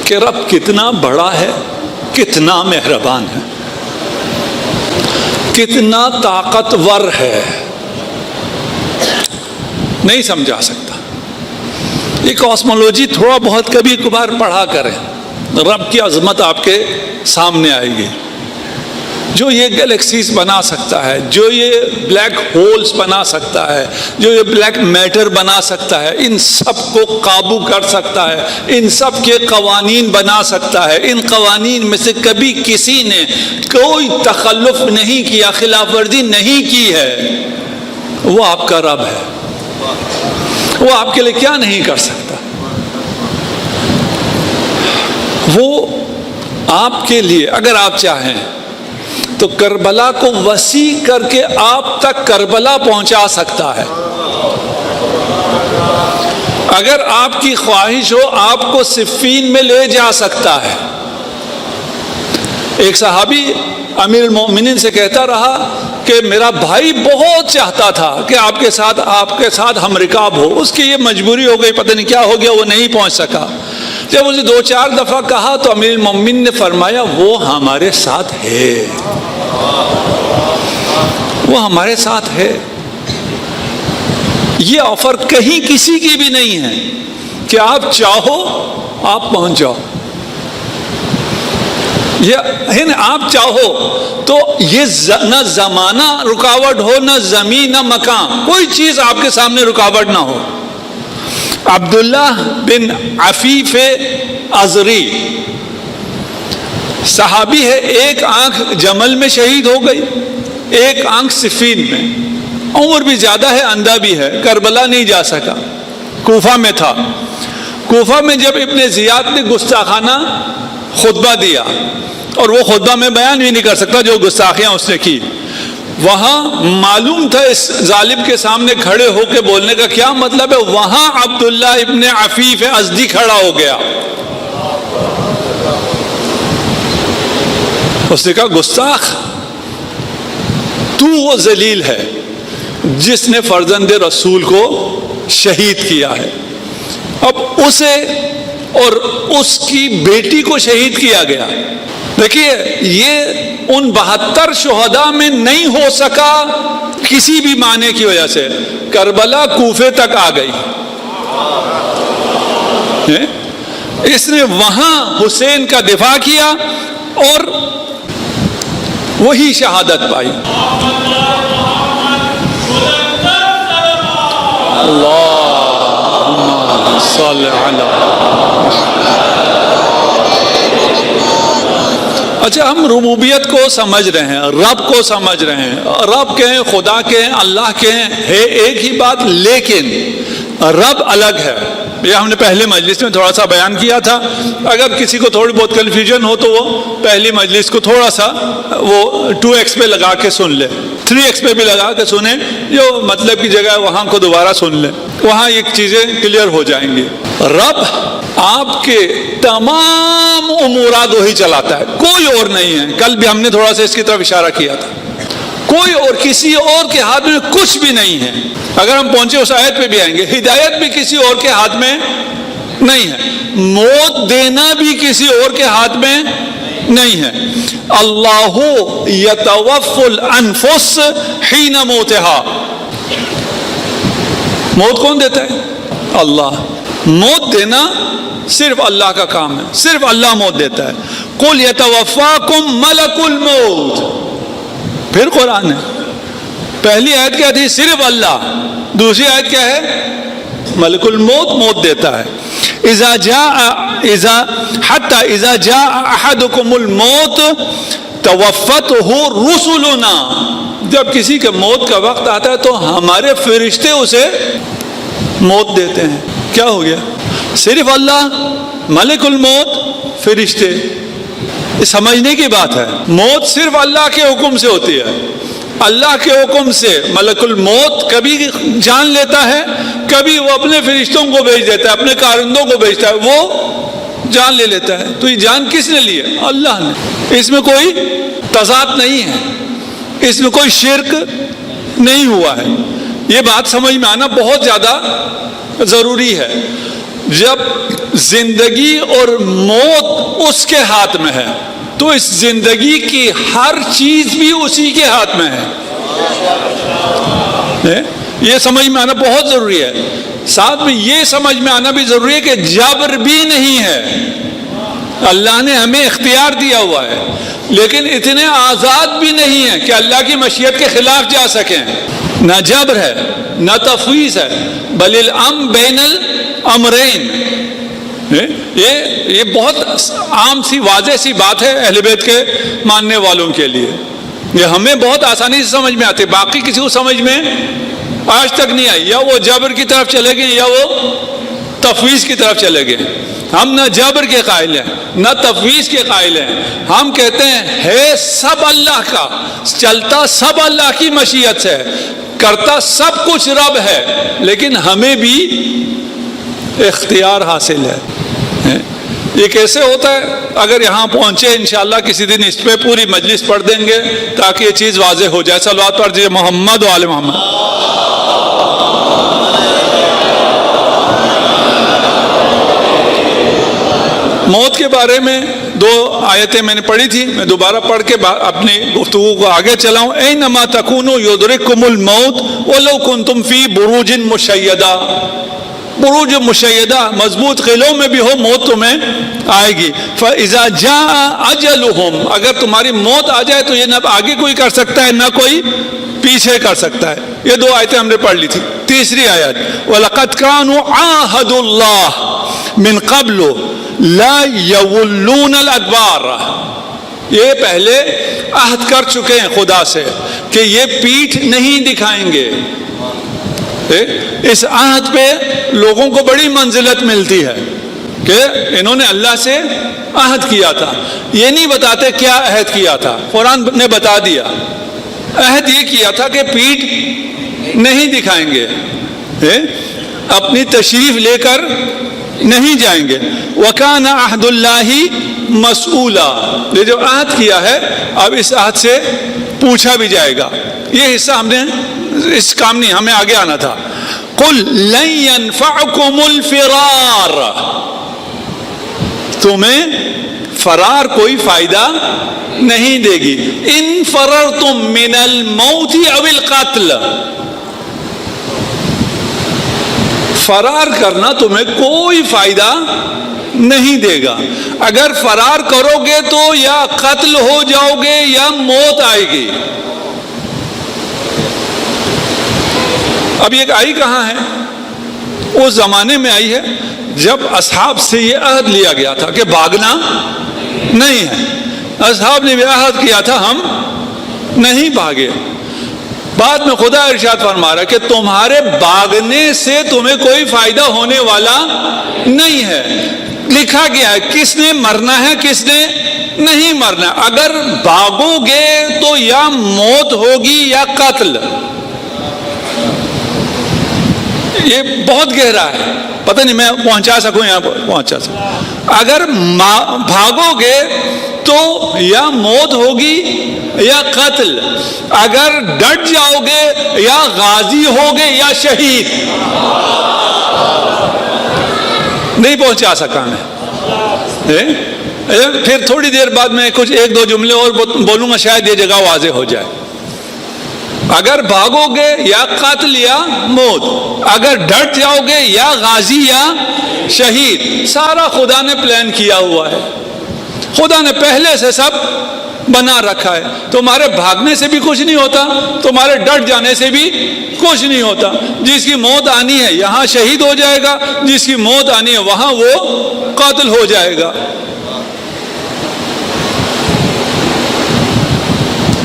کہ رب کتنا بڑا ہے, کتنا مہربان ہے. کتنا طاقتور ہے نہیں سمجھا سکتا. یہ کاسمولوجی تھوڑا بہت کبھی کبھار پڑھا کریں, رب کی عظمت آپ کے سامنے آئے گی. جو یہ گلیکسیز بنا سکتا ہے, جو یہ بلیک ہولز بنا سکتا ہے, جو یہ بلیک میٹر بنا سکتا ہے, ان سب کو قابو کر سکتا ہے, ان سب کے قوانین بنا سکتا ہے. ان قوانین میں سے کبھی کسی نے کوئی تخلف نہیں کیا, خلاف ورزی نہیں کی ہے. وہ آپ کا رب ہے. وہ آپ کے لیے کیا نہیں کر سکتا؟ وہ آپ کے لیے اگر آپ چاہیں تو کربلا کو وسیع کر کے آپ تک کربلا پہنچا سکتا ہے. اگر آپ کی خواہش ہو آپ کو صفین میں لے جا سکتا ہے. ایک صحابی امیر المومنین سے کہتا رہا کہ میرا بھائی بہت چاہتا تھا کہ آپ کے ساتھ ہم رکاب ہو. اس کی یہ مجبوری ہو گئی, پتہ نہیں کیا ہو گیا, وہ نہیں پہنچ سکا. جب اسے 2-4 دفعہ کہا تو امیر المومنین نے فرمایا وہ ہمارے ساتھ ہے, وہ ہمارے ساتھ ہے. یہ آفر کہیں کسی کی بھی نہیں ہے کہ آپ چاہو آپ پہنچ جاؤ. یہ آپ چاہو تو یہ نہ زمانہ رکاوٹ ہو, نہ زمین, نہ مکان, کوئی چیز آپ کے سامنے رکاوٹ نہ ہو. عبداللہ بن عفیف ازری صحابی ہے, ایک آنکھ جمل میں شہید ہو گئی, ایک آنکھ صفین میں. عمر بھی زیادہ ہے, اندھا بھی ہے, کربلا نہیں جا سکا, کوفہ میں تھا. کوفہ میں جب ابن زیاد نے گستاخانہ خطبہ دیا, اور وہ خطبہ میں بیان بھی نہیں کر سکتا جو گستاخیاں اس نے کی, وہاں معلوم تھا اس ظالم کے سامنے کھڑے ہو کے بولنے کا کیا مطلب ہے. وہاں عبداللہ ابن عفیف ازدی کھڑا ہو گیا. اس نے کہا گستاخ, تو وہ ذلیل ہے جس نے فرزند رسول کو شہید کیا ہے. اب اسے اور اس کی بیٹی کو شہید کیا گیا. دیکھیے یہ ان 72 شہداء میں نہیں ہو سکا کسی بھی معنی کی وجہ سے. کربلا کوفے تک آ گئی, اس نے وہاں حسین کا دفاع کیا اور وہی شہادت پائی. اللہم صل علی. اچھا, ہم ربوبیت کو سمجھ رہے ہیں, رب کو سمجھ رہے ہیں, رب کہیں, خدا کہیں, اللہ کہیں, ہے ایک ہی بات, لیکن رب الگ ہے. یہ ہم نے پہلے مجلس میں تھوڑا سا بیان کیا تھا. اگر کسی کو تھوڑی بہت کنفیوژن ہو تو وہ پہلی مجلس کو تھوڑا سا وہ 2x پہ لگا کے سن لے, 3x پہ بھی لگا کے سنیں, جو مطلب کی جگہ وہاں کو دوبارہ سن لیں, وہاں یہ چیزیں کلیئر ہو جائیں گی. رب آپ کے تمام امورات وہی چلاتا ہے, کوئی اور نہیں ہے. کل بھی ہم نے تھوڑا سا اس کی طرف اشارہ کیا تھا. کوئی اور کسی اور کے ہاتھ میں کچھ بھی نہیں ہے. اگر ہم پہنچے اس آیت پہ بھی آئیں گے, ہدایت بھی کسی اور کے ہاتھ میں نہیں ہے, موت دینا بھی کسی اور کے ہاتھ میں نہیں ہے. اللہ یتوفی الانفس حین موتها. موت کون دیتا ہے؟ اللہ. موت دینا صرف اللہ کا کام ہے, صرف اللہ موت دیتا ہے. قل یتوفاکم ملک الموت. پھر قرآن ہے, پہلی آیت کیا تھی؟ صرف اللہ. دوسری آیت کیا ہے؟ ملک الموت موت دیتا ہے. حتی اذا جاء احدکم الموت توفتہ رسلنا. جب کسی کے موت کا وقت آتا ہے تو ہمارے فرشتے اسے موت دیتے ہیں. کیا ہو گیا؟ صرف اللہ, ملک الموت, فرشتے. سمجھنے کی بات ہے. موت صرف اللہ کے حکم سے ہوتی ہے. اللہ کے حکم سے ملک الموت کبھی جان لیتا ہے, کبھی وہ اپنے فرشتوں کو بھیج دیتا ہے, اپنے کارندوں کو بھیجتا ہے, وہ جان لے لیتا ہے. تو یہ جان کس نے لی ہے؟ اللہ نے. اس میں کوئی تضاد نہیں ہے, اس میں کوئی شرک نہیں ہوا ہے. یہ بات سمجھ میں آنا بہت زیادہ ضروری ہے. جب زندگی اور موت اس کے ہاتھ میں ہے, تو اس زندگی کی ہر چیز بھی اسی کے ہاتھ میں ہے. یہ سمجھ میں آنا بہت ضروری ہے. ساتھ میں یہ سمجھ میں آنا بھی ضروری ہے کہ جبر بھی نہیں ہے. اللہ نے ہمیں اختیار دیا ہوا ہے، لیکن اتنے آزاد بھی نہیں ہیں کہ اللہ کی مشیت کے خلاف جا سکیں. نہ جبر ہے نہ تفویض ہے، بل الامر بین الامرین. یہ بہت عام سی واضح سی بات ہے اہل بیت کے ماننے والوں کے لیے. یہ ہمیں بہت آسانی سے سمجھ میں آتی، باقی کسی کو سمجھ میں آج تک نہیں آئی. یا وہ جبر کی طرف چلے گئے یا وہ تفویض کی طرف چلے گئے. ہم نہ جبر کے قائل ہیں نہ تفویض کے قائل ہیں. ہم کہتے ہیں ہے سب اللہ کا، چلتا سب اللہ کی مشیت سے، کرتا سب کچھ رب ہے، لیکن ہمیں بھی اختیار حاصل ہے. یہ کیسے ہوتا ہے؟ اگر یہاں پہنچے انشاءاللہ کسی دن اس پہ پوری مجلس پڑھ دیں گے تاکہ یہ چیز واضح ہو جائے. صلوات پڑھ دیجیے محمد و آل محمد. موت کے بارے میں 2 آیتیں میں نے پڑھی تھی، میں دوبارہ پڑھ کے اپنی گفتگو کو آگے چلاؤں. اینما تکونوا یدرککم الموت ولو کنتم فی بروج مشیدہ. بروج مشیدہ، مضبوط قلعوں میں بھی ہو، موت تمہیں آئے گی. فاذا جاء اجلهم، اگر تمہاری موت آ جائے تو یہ نہ آگے کوئی کر سکتا ہے نہ کوئی پیچھے کر سکتا ہے. یہ 2 آیتیں ہم نے پڑھ لی تھی. تیسری آیت وَلَقَدْ كَانُوا عَاهَدُوا اللَّهَ مِنْ قَبْلُ لَا يَوَلُّونَ الْأَدْبَارَ. یہ پہلے عہد کر چکے ہیں خدا سے کہ یہ پیٹھ نہیں دکھائیں گے. اس عہد پہ لوگوں کو بڑی منزلت ملتی ہے کہ انہوں نے اللہ سے عہد کیا تھا. یہ نہیں بتاتے کیا عہد کیا تھا، قرآن نے بتا دیا. عہد یہ کیا تھا کہ پیٹھ نہیں دکھائیں گے، اپنی تشریف لے کر نہیں جائیں گے. وَكَانَ عَهْدُ اللَّهِ مَسْئُولًا. یہ جو عہد کیا ہے اب اس عہد سے پوچھا بھی جائے گا. یہ حصہ ہم نے اس کام نہیں، ہمیں آگے آنا تھا. قُلْ لَن يَنْفَعُكُمُ الْفِرَارَ. تمہیں فرار کوئی فائدہ نہیں دے گی. ان فررتم من الموت او القتل. فرار کرنا تمہیں کوئی فائدہ نہیں دے گا. اگر فرار کرو گے تو یا قتل ہو جاؤ گے یا موت آئے گی. اب یہ آئی کہاں ہے؟ اس زمانے میں آئی ہے جب اصحاب سے یہ عہد لیا گیا تھا کہ بھاگنا نہیں ہے. اصحاب نے بھی عہد کیا تھا ہم نہیں بھاگے. بعد میں خدا ارشاد فرما رہا کہ تمہارے بھاگنے سے تمہیں کوئی فائدہ ہونے والا نہیں ہے. لکھا گیا ہے کس نے مرنا ہے کس نے نہیں مرنا. اگر بھاگو گے تو یا موت ہوگی یا قتل. یہ بہت گہرا ہے، پتہ نہیں میں پہنچا سکوں یہاں پر پہنچا سکوں. اگر بھاگو گے تو یا موت ہوگی یا قتل. اگر ڈٹ جاؤ گے یا غازی ہوگے یا شہید. نہیں پہنچا سکا میں. پھر تھوڑی دیر بعد میں کچھ 1-2 جملے اور بولوں گا، شاید یہ جگہ واضح ہو جائے. اگر بھاگو گے یا قتل یا موت، اگر ڈٹ جاؤ گے یا غازی یا شہید. سارا خدا نے پلان کیا ہوا ہے، خدا نے پہلے سے سب بنا رکھا ہے. تمہارے بھاگنے سے بھی کچھ نہیں ہوتا، تمہارے ڈٹ جانے سے بھی کچھ نہیں ہوتا. جس کی موت آنی ہے یہاں شہید ہو جائے گا، جس کی موت آنی ہے وہاں وہ قتل ہو جائے گا.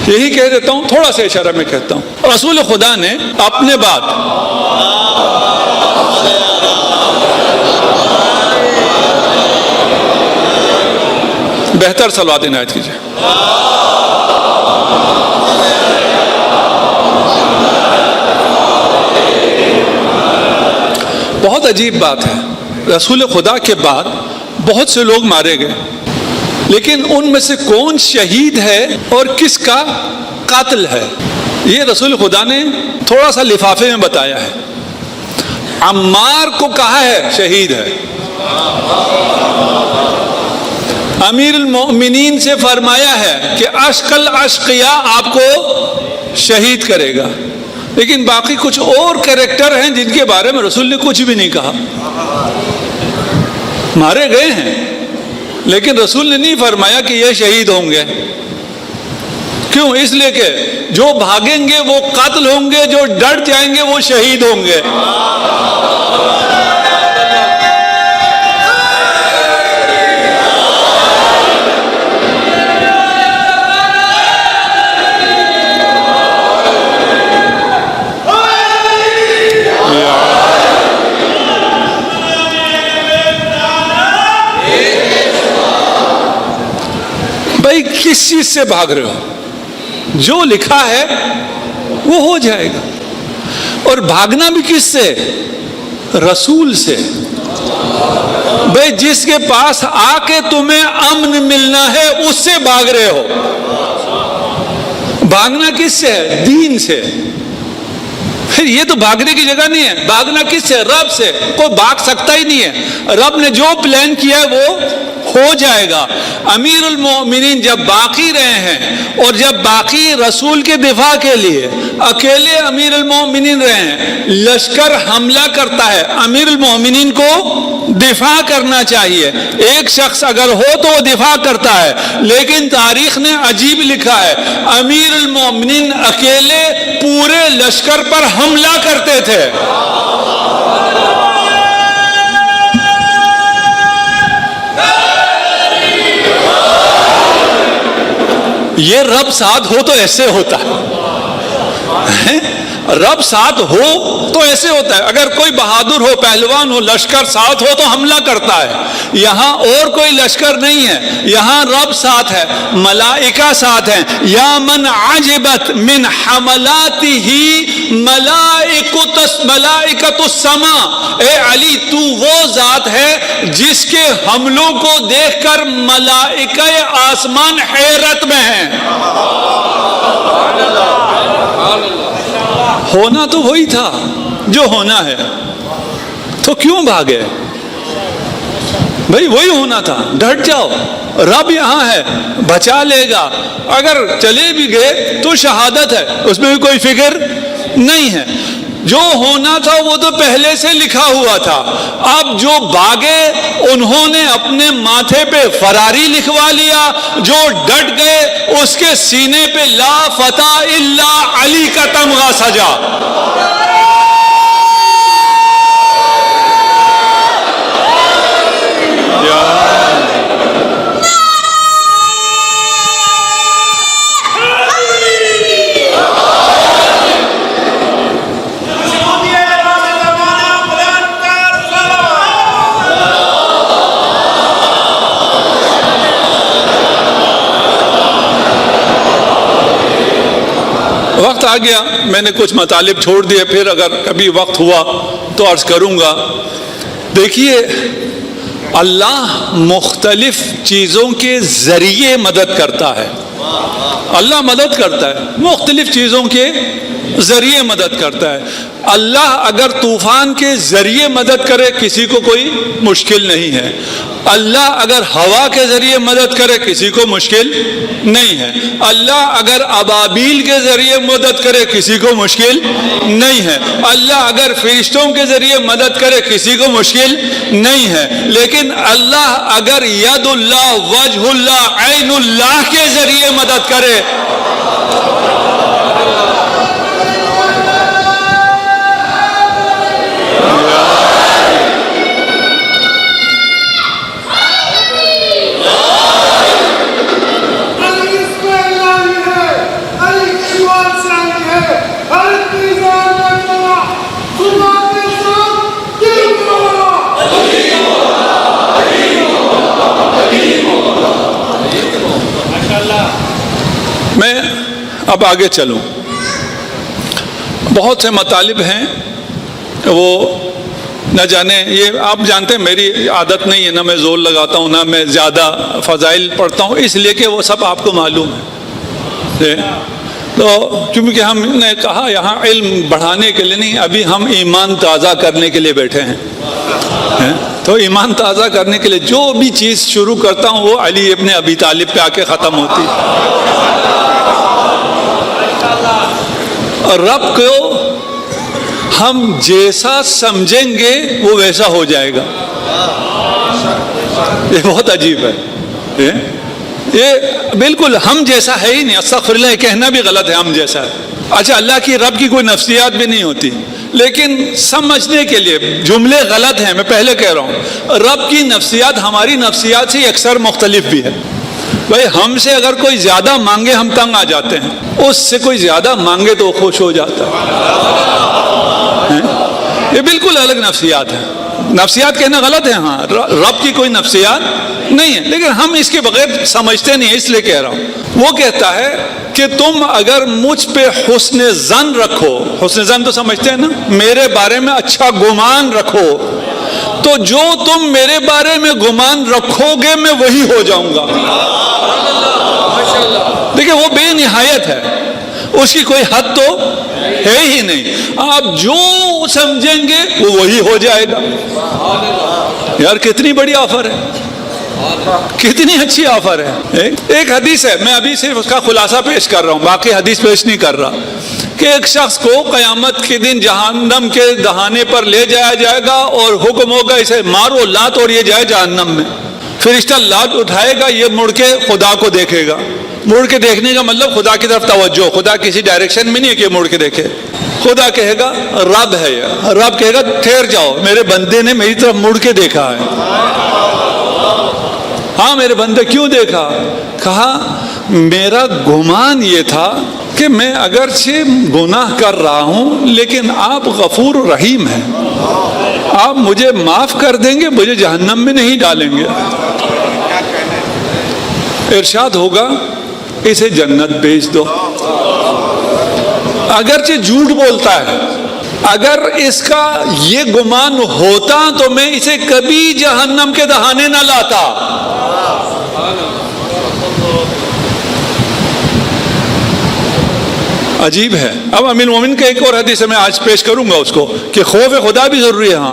یہی کہہ دیتا ہوں، تھوڑا سا اشارہ میں کہتا ہوں. رسول خدا نے اپنے بعد بہتر صلوات عنایت کیجیے. بہت عجیب بات ہے، رسول خدا کے بعد بہت سے لوگ مارے گئے، لیکن ان میں سے کون شہید ہے اور کس کا قاتل ہے یہ رسول خدا نے تھوڑا سا لفافے میں بتایا ہے. عمار کو کہا ہے شہید ہے، امیر المؤمنین سے فرمایا ہے کہ اشقل اشقیا آپ کو شہید کرے گا، لیکن باقی کچھ اور کریکٹر ہیں جن کے بارے میں رسول نے کچھ بھی نہیں کہا. مارے گئے ہیں لیکن رسول نے نہیں فرمایا کہ یہ شہید ہوں گے. کیوں؟ اس لیے کہ جو بھاگیں گے وہ قتل ہوں گے، جو ڈر جائیں گے وہ شہید ہوں گے. بھائی کس چیز سے بھاگ رہے ہو؟ جو لکھا ہے وہ ہو جائے گا. اور بھاگنا بھی کس سے؟ رسول سے. بھائی جس کے پاس آ کے تمہیں امن ملنا ہے اس سے بھاگ رہے ہو. بھاگنا کس سے ہے؟ دین سے. پھر یہ تو بھاگنے کی جگہ نہیں ہے. بھاگنا کس سے؟ رب سے. کوئی بھاگ سکتا ہی نہیں ہے. رب نے جو پلان کیا ہے وہ ہو جائے گا. امیر المؤمنین جب باقی رہے ہیں اور جب باقی رسول کے دفاع کے لیے اکیلے امیر المؤمنین رہے ہیں، لشکر حملہ کرتا ہے، امیر المؤمنین کو دفاع کرنا چاہیے. ایک شخص اگر ہو تو وہ دفاع کرتا ہے، لیکن تاریخ نے عجیب لکھا ہے امیر المؤمنین اکیلے پورے لشکر پر حملہ کرتے تھے. یہ رب ساتھ ہو تو ایسے ہوتا ہے. رب ساتھ ہو تو ایسے ہوتا ہے. اگر کوئی بہادر ہو، پہلوان ہو، لشکر ساتھ ہو تو حملہ کرتا ہے. یہاں اور کوئی لشکر نہیں ہے، یہاں رب ساتھ ہے، ملائکہ ساتھ ہیں. یا من عجبت من حملاتہ ملائکۃ السماء، اے علی تو وہ ذات ہے جس کے حملوں کو دیکھ کر ملائکہ آسمان حیرت میں ہیں. ہونا تو وہی تھا جو ہونا ہے، تو کیوں بھاگے؟ بھائی وہی ہونا تھا. ڈٹ جاؤ، رب یہاں ہے، بچا لے گا. اگر چلے بھی گئے تو شہادت ہے، اس میں بھی کوئی فکر نہیں ہے. جو ہونا تھا وہ تو پہلے سے لکھا ہوا تھا. اب جو بھاگے انہوں نے اپنے ماتھے پہ فراری لکھوا لیا، جو ڈٹ گئے اس کے سینے پہ لا فتح الا علی کا تمغہ سجا. وقت آ گیا، میں نے کچھ مطالب چھوڑ دیے، پھر اگر کبھی وقت ہوا تو عرض کروں گا. دیکھیے اللہ مختلف چیزوں کے ذریعے مدد کرتا ہے. اللہ مدد کرتا ہے، مختلف چیزوں کے ذریعے مدد کرتا ہے. اللہ اگر طوفان کے ذریعے مدد کرے کسی کو کوئی مشکل نہیں ہے. اللہ اگر ہوا کے ذریعے مدد کرے کسی کو مشکل نہیں ہے. اللہ اگر ابابیل کے ذریعے مدد کرے کسی کو مشکل نہیں ہے. اللہ اگر فرشتوں کے ذریعے مدد کرے کسی کو مشکل نہیں ہے. لیکن اللہ اگر ید اللہ، وجہ اللہ، عین اللہ کے ذریعے مدد کرے میں اب آگے چلوں. بہت سے مطالب ہیں، وہ نہ جانے، یہ آپ جانتے ہیں میری عادت نہیں ہے، نہ میں زور لگاتا ہوں نہ میں زیادہ فضائل پڑھتا ہوں، اس لیے کہ وہ سب آپ کو معلوم ہے. تو چونکہ ہم نے کہا یہاں علم بڑھانے کے لیے نہیں، ابھی ہم ایمان تازہ کرنے کے لیے بیٹھے ہیں، تو ایمان تازہ کرنے کے لیے جو بھی چیز شروع کرتا ہوں وہ علی ابن ابی طالب پہ آ کے ختم ہوتی ہے. اور رب کو ہم جیسا سمجھیں گے وہ ویسا ہو جائے گا. یہ بہت عجیب ہے، یہ بالکل ہم جیسا ہے ہی نہیں. استغفر اللہ، کہنا بھی غلط ہے ہم جیسا ہے. اچھا، اللہ کی رب کی کوئی نفسیات بھی نہیں ہوتی، لیکن سمجھنے کے لیے جملے غلط ہیں. میں پہلے کہہ رہا ہوں رب کی نفسیات ہماری نفسیات سے اکثر مختلف بھی ہے. بھائی ہم سے اگر کوئی زیادہ مانگے ہم تنگ آ جاتے ہیں، اس سے کوئی زیادہ مانگے تو خوش ہو جاتا ہے. یہ بالکل الگ نفسیات ہے. نفسیات کہنا غلط ہے، ہاں رب کی کوئی نفسیات نہیں ہے، لیکن ہم اس کے بغیر سمجھتے نہیں، اس لیے کہہ رہا ہوں. وہ کہتا ہے کہ تم اگر مجھ پہ حسن ظن رکھو، حسن ظن تو سمجھتے ہیں نا، میرے بارے میں اچھا گمان رکھو، تو جو تم میرے بارے میں گمان رکھو گے میں وہی ہو جاؤں گا. دیکھیں وہ بے نہایت ہے، اس کی کوئی حد تو ہے ہی نہیں. آپ جو سمجھیں گے وہ وہی ہو جائے گا. یار کتنی بڑی آفر ہے، کتنی اچھی آفر ہے. ایک حدیث ہے، میں ابھی صرف اس کا خلاصہ پیش کر رہا ہوں، باقی حدیث پیش نہیں کر رہا، کہ ایک شخص کو قیامت کے دن جہنم کے دہانے پر لے جایا جائے گا اور حکم ہوگا اسے مارو لات اور یہ جائے جہنم میں. فرشتہ لات اٹھائے گا، یہ مڑ کے خدا کو دیکھے گا. مڑ کے دیکھنے کا مطلب خدا کی طرف توجہ، خدا کسی ڈائریکشن میں نہیں ہے کہ مڑ کے دیکھے. خدا کہے گا رب ہے یہ، رب کہے گا ٹھہر جاؤ، میرے بندے نے میری طرف مڑ کے دیکھا ہے. ہاں میرے بندے کیوں دیکھا؟ کہا میرا گمان یہ تھا کہ میں اگرچہ گناہ کر رہا ہوں لیکن آپ غفور رحیم ہیں، آپ مجھے معاف کر دیں گے، مجھے جہنم میں نہیں ڈالیں گے. ارشاد ہوگا اسے جنت بھیج دو. اگرچہ جھوٹ بولتا ہے، اگر اس کا یہ گمان ہوتا تو میں اسے کبھی جہنم کے دہانے نہ لاتا. عجیب ہے. اب امیر المومنین کا ایک اور حدیث میں آج پیش کروں گا اس کو، کہ خوف خدا بھی ضروری ہے. ہاں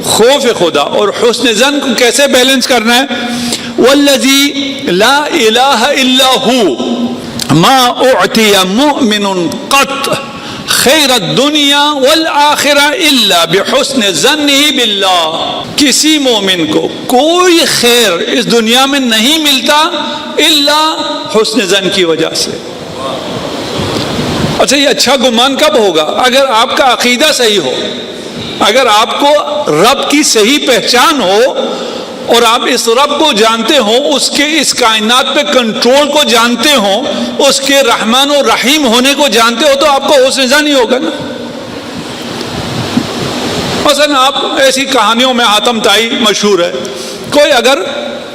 خوف خدا اور حسن ظن کو کیسے بیلنس کرنا ہے. والذی لا الہ الا ہو ما اعطی مؤمن قط خیر الدنیا والآخرہ الا بحسن ظنہ باللہ. کسی مومن کو کوئی خیر اس دنیا میں نہیں ملتا الا حسن ظن کی وجہ سے. اچھا یہ اچھا گمان کب ہوگا؟ اگر آپ کا عقیدہ صحیح ہو، اگر آپ کو رب کی صحیح پہچان ہو اور آپ اس رب کو جانتے ہو، اس کے اس کائنات پہ کنٹرول کو جانتے ہو، اس کے رحمان و رحیم ہونے کو جانتے ہو، تو آپ کو حسن ظن ہی ہوگا نا. مثلا آپ ایسی کہانیوں میں حاتم طائی مشہور ہے، کوئی اگر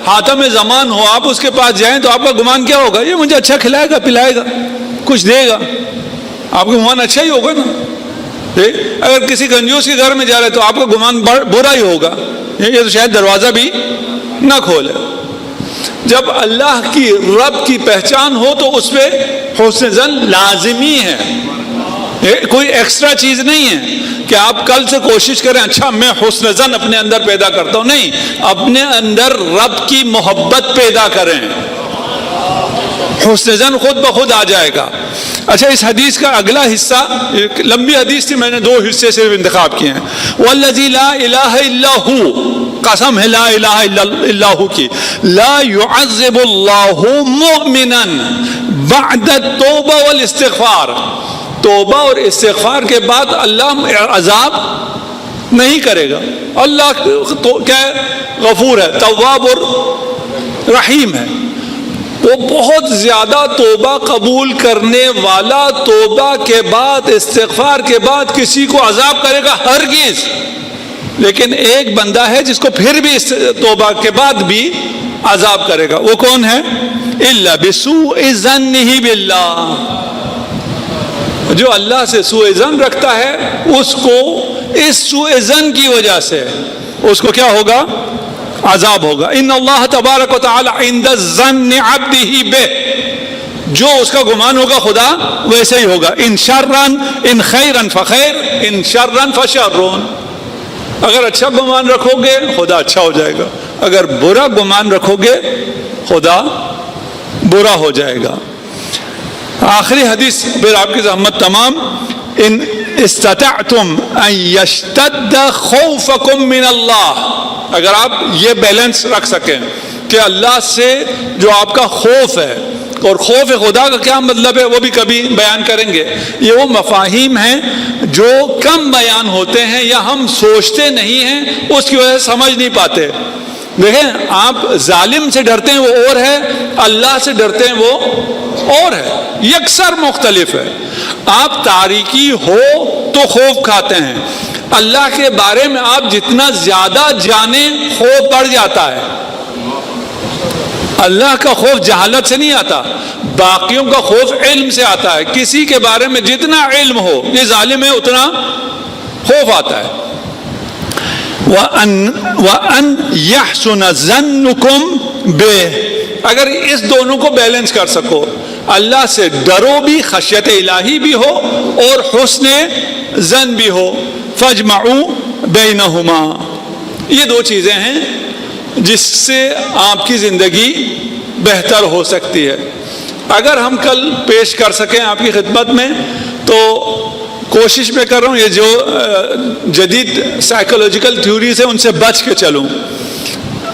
حاتم زمان ہو آپ اس کے پاس جائیں تو آپ کا گمان کیا ہوگا؟ یہ مجھے اچھا کھلائے گا، پلائے گا، کچھ دے گا. آپ کا گمان اچھا ہی ہوگا نا. اگر کسی کنجوس کے گھر میں جا رہے تو آپ کا گمان برا ہی ہوگا، یہ تو شاید دروازہ بھی نہ کھولے. جب اللہ کی رب کی پہچان ہو تو اس پہ حسن ظن لازمی ہے، کوئی ایکسٹرا چیز نہیں ہے کہ آپ کل سے کوشش کریں اچھا میں حسن ظن اپنے اندر پیدا کرتا ہوں. نہیں، اپنے اندر رب کی محبت پیدا کریں، حسن ظن خود بخود آ جائے گا. اچھا اس حدیث کا اگلا حصہ، ایک لمبی حدیث تھی، میں نے 2 حصے صرف انتخاب کیے ہیں. والذی لا الہ الا ہو، قسم ہے لا الہ الا اللہ کی، لا يعذب اللہ مؤمنا بعد التوبہ والاستغفار. توبہ اور استغفار کے بعد اللہ عذاب نہیں کرے گا. اللہ تو کیا غفور ہے، تواب اور رحیم ہے. وہ بہت زیادہ توبہ قبول کرنے والا، توبہ کے بعد استغفار کے بعد کسی کو عذاب کرے گا ہرگز. لیکن ایک بندہ ہے جس کو پھر بھی توبہ کے بعد بھی عذاب کرے گا. وہ کون ہے؟ الا بسوء ظنہ باللہ. جو اللہ سے سوء ظن رکھتا ہے اس کو اس سوء ظن کی وجہ سے اس کو کیا ہوگا؟ عذاب ہوگا. ان اللہ تبارک و تعالی عند ظن عبدہ بہ، جو اس کا گمان ہوگا خدا ویسے ہی ہوگا. ان شرن ان خیرن فخیر ان شرن فشرون. اگر اچھا گمان رکھو گے خدا اچھا ہو جائے گا، اگر برا گمان رکھو گے خدا برا ہو جائے گا. آخری حدیث پھر آپ کی زحمت تمام. ان استطعتم ان یشتد خوفکم من اللہ، اگر آپ یہ بیلنس رکھ سکیں کہ اللہ سے جو آپ کا خوف ہے، اور خوف خدا کا کیا مطلب ہے وہ بھی کبھی بیان کریں گے. یہ وہ مفاہیم ہیں جو کم بیان ہوتے ہیں یا ہم سوچتے نہیں ہیں، اس کی وجہ سے سمجھ نہیں پاتے. دیکھیں، آپ ظالم سے ڈرتے ہیں وہ اور ہے، اللہ سے ڈرتے ہیں وہ اور ہے، یکسر مختلف ہے. آپ تاریکی ہو تو خوف کھاتے ہیں، اللہ کے بارے میں آپ جتنا زیادہ جانیں خوف بڑھ جاتا ہے. اللہ کا خوف جہالت سے نہیں آتا، باقیوں کا خوف علم سے آتا ہے. کسی کے بارے میں جتنا علم ہو، یہ ظالم ہے، اتنا خوف آتا ہے. وَأَنْ يَحْسُنَ ظَنُّكُمْ بِهِ، اگر اس دونوں کو بیلنس کر سکو، اللہ سے ڈرو بھی، خشیت الہی بھی ہو اور حسن ظن بھی ہو. فَاجْمَعُوا بَيْنَهُمَا، یہ دو چیزیں ہیں جس سے آپ کی زندگی بہتر ہو سکتی ہے. اگر ہم کل پیش کر سکیں آپ کی خدمت میں، تو کوشش میں کر رہا ہوں یہ جو جدید سائیکولوجیکل تھیوریز ہیں ان سے بچ کے چلوں.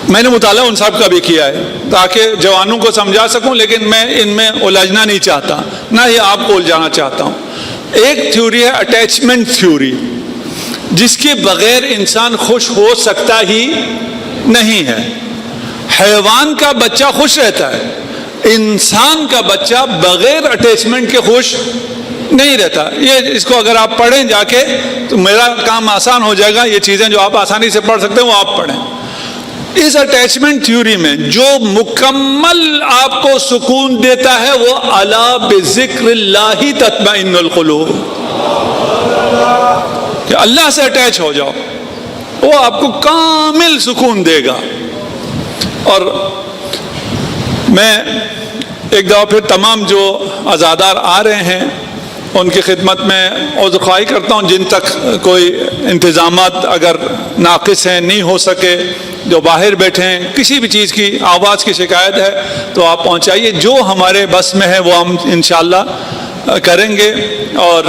میں نے مطالعہ ان صاحب کا بھی کیا ہے تاکہ جوانوں کو سمجھا سکوں، لیکن میں ان میں الجھنا نہیں چاہتا، نہ ہی آپ کو الجھانا چاہتا ہوں. ایک تھیوری ہے اٹیچمنٹ تھیوری، جس کے بغیر انسان خوش ہو سکتا ہی نہیں ہے. حیوان کا بچہ خوش رہتا ہے، انسان کا بچہ بغیر اٹیچمنٹ کے خوش نہیں رہتا. یہ اس کو اگر آپ پڑھیں جا کے تو میرا کام آسان ہو جائے گا. یہ چیزیں جو آپ آسانی سے پڑھ سکتے ہیں وہ آپ پڑھیں. اس اٹیچمنٹ تھیوری میں جو مکمل آپ کو سکون دیتا ہے وہ الا بذکر اللہ تطمئن القلوب، کہ اللہ سے اٹیچ ہو جاؤ، وہ آپ کو کامل سکون دے گا. اور میں ایک دفعہ پھر تمام جو عزادار آ رہے ہیں ان کی خدمت میں عذرخواہی کرتا ہوں، جن تک کوئی انتظامات اگر ناقص ہیں، نہیں ہو سکے، جو باہر بیٹھے ہیں، کسی بھی چیز کی آواز کی شکایت ہے تو آپ پہنچائیے. جو ہمارے بس میں ہے وہ ہم انشاءاللہ کریں گے. اور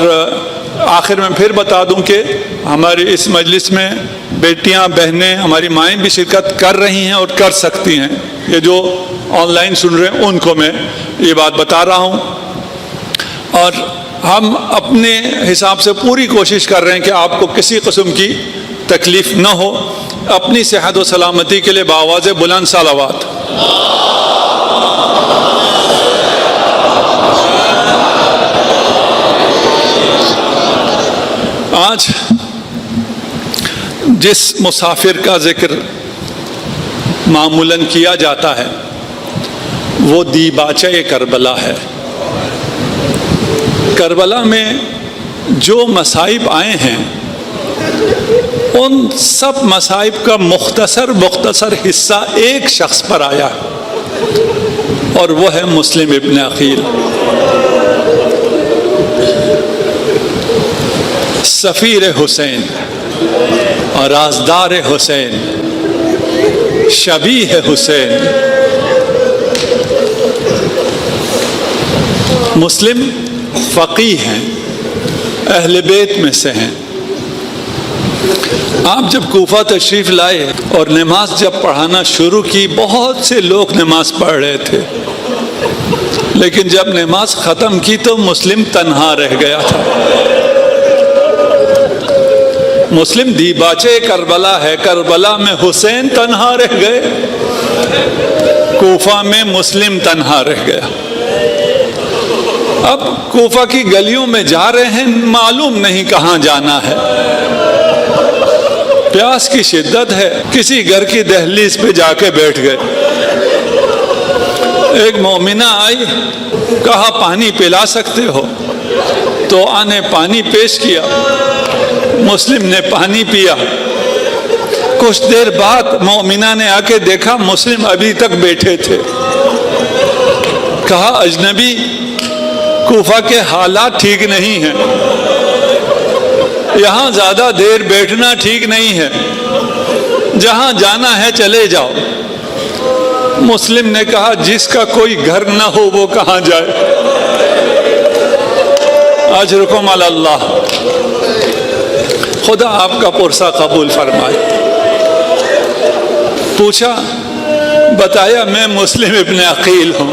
آخر میں پھر بتا دوں کہ ہماری اس مجلس میں بیٹیاں، بہنیں، ہماری مائیں بھی شرکت کر رہی ہیں اور کر سکتی ہیں. یہ جو آن لائن سن رہے ہیں ان کو میں یہ بات بتا رہا ہوں. اور ہم اپنے حساب سے پوری کوشش کر رہے ہیں کہ آپ کو کسی قسم کی تکلیف نہ ہو. اپنی صحت و سلامتی کے لیے بآواز بلند صلوات. آج جس مسافر کا ذکر معمولاً کیا جاتا ہے وہ دیباچہ کربلا ہے. کربلا میں جو مصائب آئے ہیں ان سب مصائب کا مختصر حصہ ایک شخص پر آیا ہے، اور وہ ہے مسلم ابن عقیل. سفیر حسین اور رازدار حسین، شبیہ حسین. مسلم فقیہ ہیں، اہل بیت میں سے ہیں. آپ جب کوفہ تشریف لائے اور نماز جب پڑھانا شروع کی، بہت سے لوگ نماز پڑھ رہے تھے، لیکن جب نماز ختم کی تو مسلم تنہا رہ گیا تھا. مسلم دیباچے کربلا ہے، کربلا میں حسین تنہا رہ گئے، کوفہ میں مسلم تنہا رہ گیا. اب کوفہ کی گلیوں میں جا رہے ہیں، معلوم نہیں کہاں جانا ہے، پیاس کی شدت ہے، کسی گھر کی دہلیز پہ جا کے بیٹھ گئے. ایک مومنہ آئی، کہا پانی پلا سکتے ہو؟ تو آنے پانی پیش کیا، مسلم نے پانی پیا. کچھ دیر بعد مومنہ نے آ کے دیکھا مسلم ابھی تک بیٹھے تھے. کہا اجنبی کوفہ کے حالات ٹھیک نہیں ہیں، یہاں زیادہ دیر بیٹھنا ٹھیک نہیں ہے، جہاں جانا ہے چلے جاؤ۔ مسلم نے کہا جس کا کوئی گھر نہ ہو وہ کہاں جائے؟ اجرکم علی اللہ، خدا آپ کا پرسہ قبول فرمائے۔ پوچھا، بتایا میں مسلم ابن عقیل ہوں۔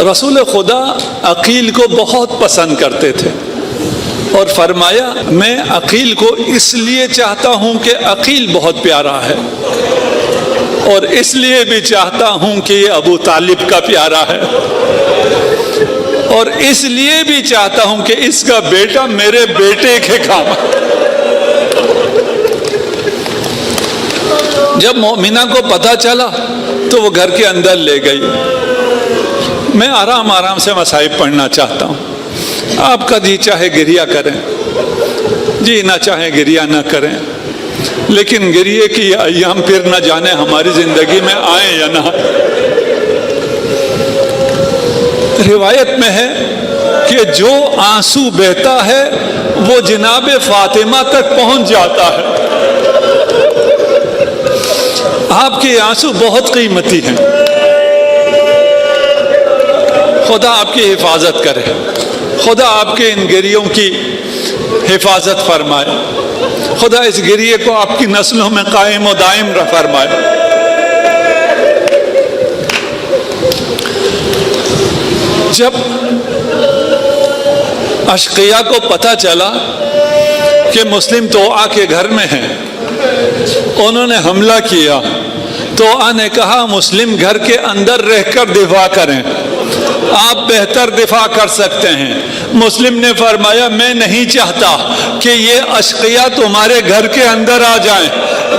رسول خدا عقیل کو بہت پسند کرتے تھے اور فرمایا میں عقیل کو اس لیے چاہتا ہوں کہ عقیل بہت پیارا ہے، اور اس لیے بھی چاہتا ہوں کہ یہ ابو طالب کا پیارا ہے، اور اس لیے بھی چاہتا ہوں کہ اس کا بیٹا میرے بیٹے کے کام۔ جب مومنہ کو پتہ چلا تو وہ گھر کے اندر لے گئی۔ میں آرام آرام سے مصائب پڑھنا چاہتا ہوں، آپ کا جی چاہے گریہ کریں، جی نہ چاہے گریہ نہ کریں، لیکن گریے کی ایام پھر نہ جانے ہماری زندگی میں آئیں یا نہ۔ روایت میں ہے کہ جو آنسو بہتا ہے وہ جناب فاطمہ تک پہنچ جاتا ہے۔ آپ کے آنسو بہت قیمتی ہیں، خدا آپ کی حفاظت کرے، خدا آپ کے ان گریوں کی حفاظت فرمائے، خدا اس گریے کو آپ کی نسلوں میں قائم و دائم فرمائے۔ جب اشقیاء کو پتہ چلا کہ مسلم توآ کے گھر میں ہیں، انہوں نے حملہ کیا۔ توآ نے کہا مسلم گھر کے اندر رہ کر دفاع کریں، آپ بہتر دفاع کر سکتے ہیں۔ مسلم نے فرمایا میں نہیں چاہتا کہ یہ اشقیاء تمہارے گھر کے اندر آ جائیں،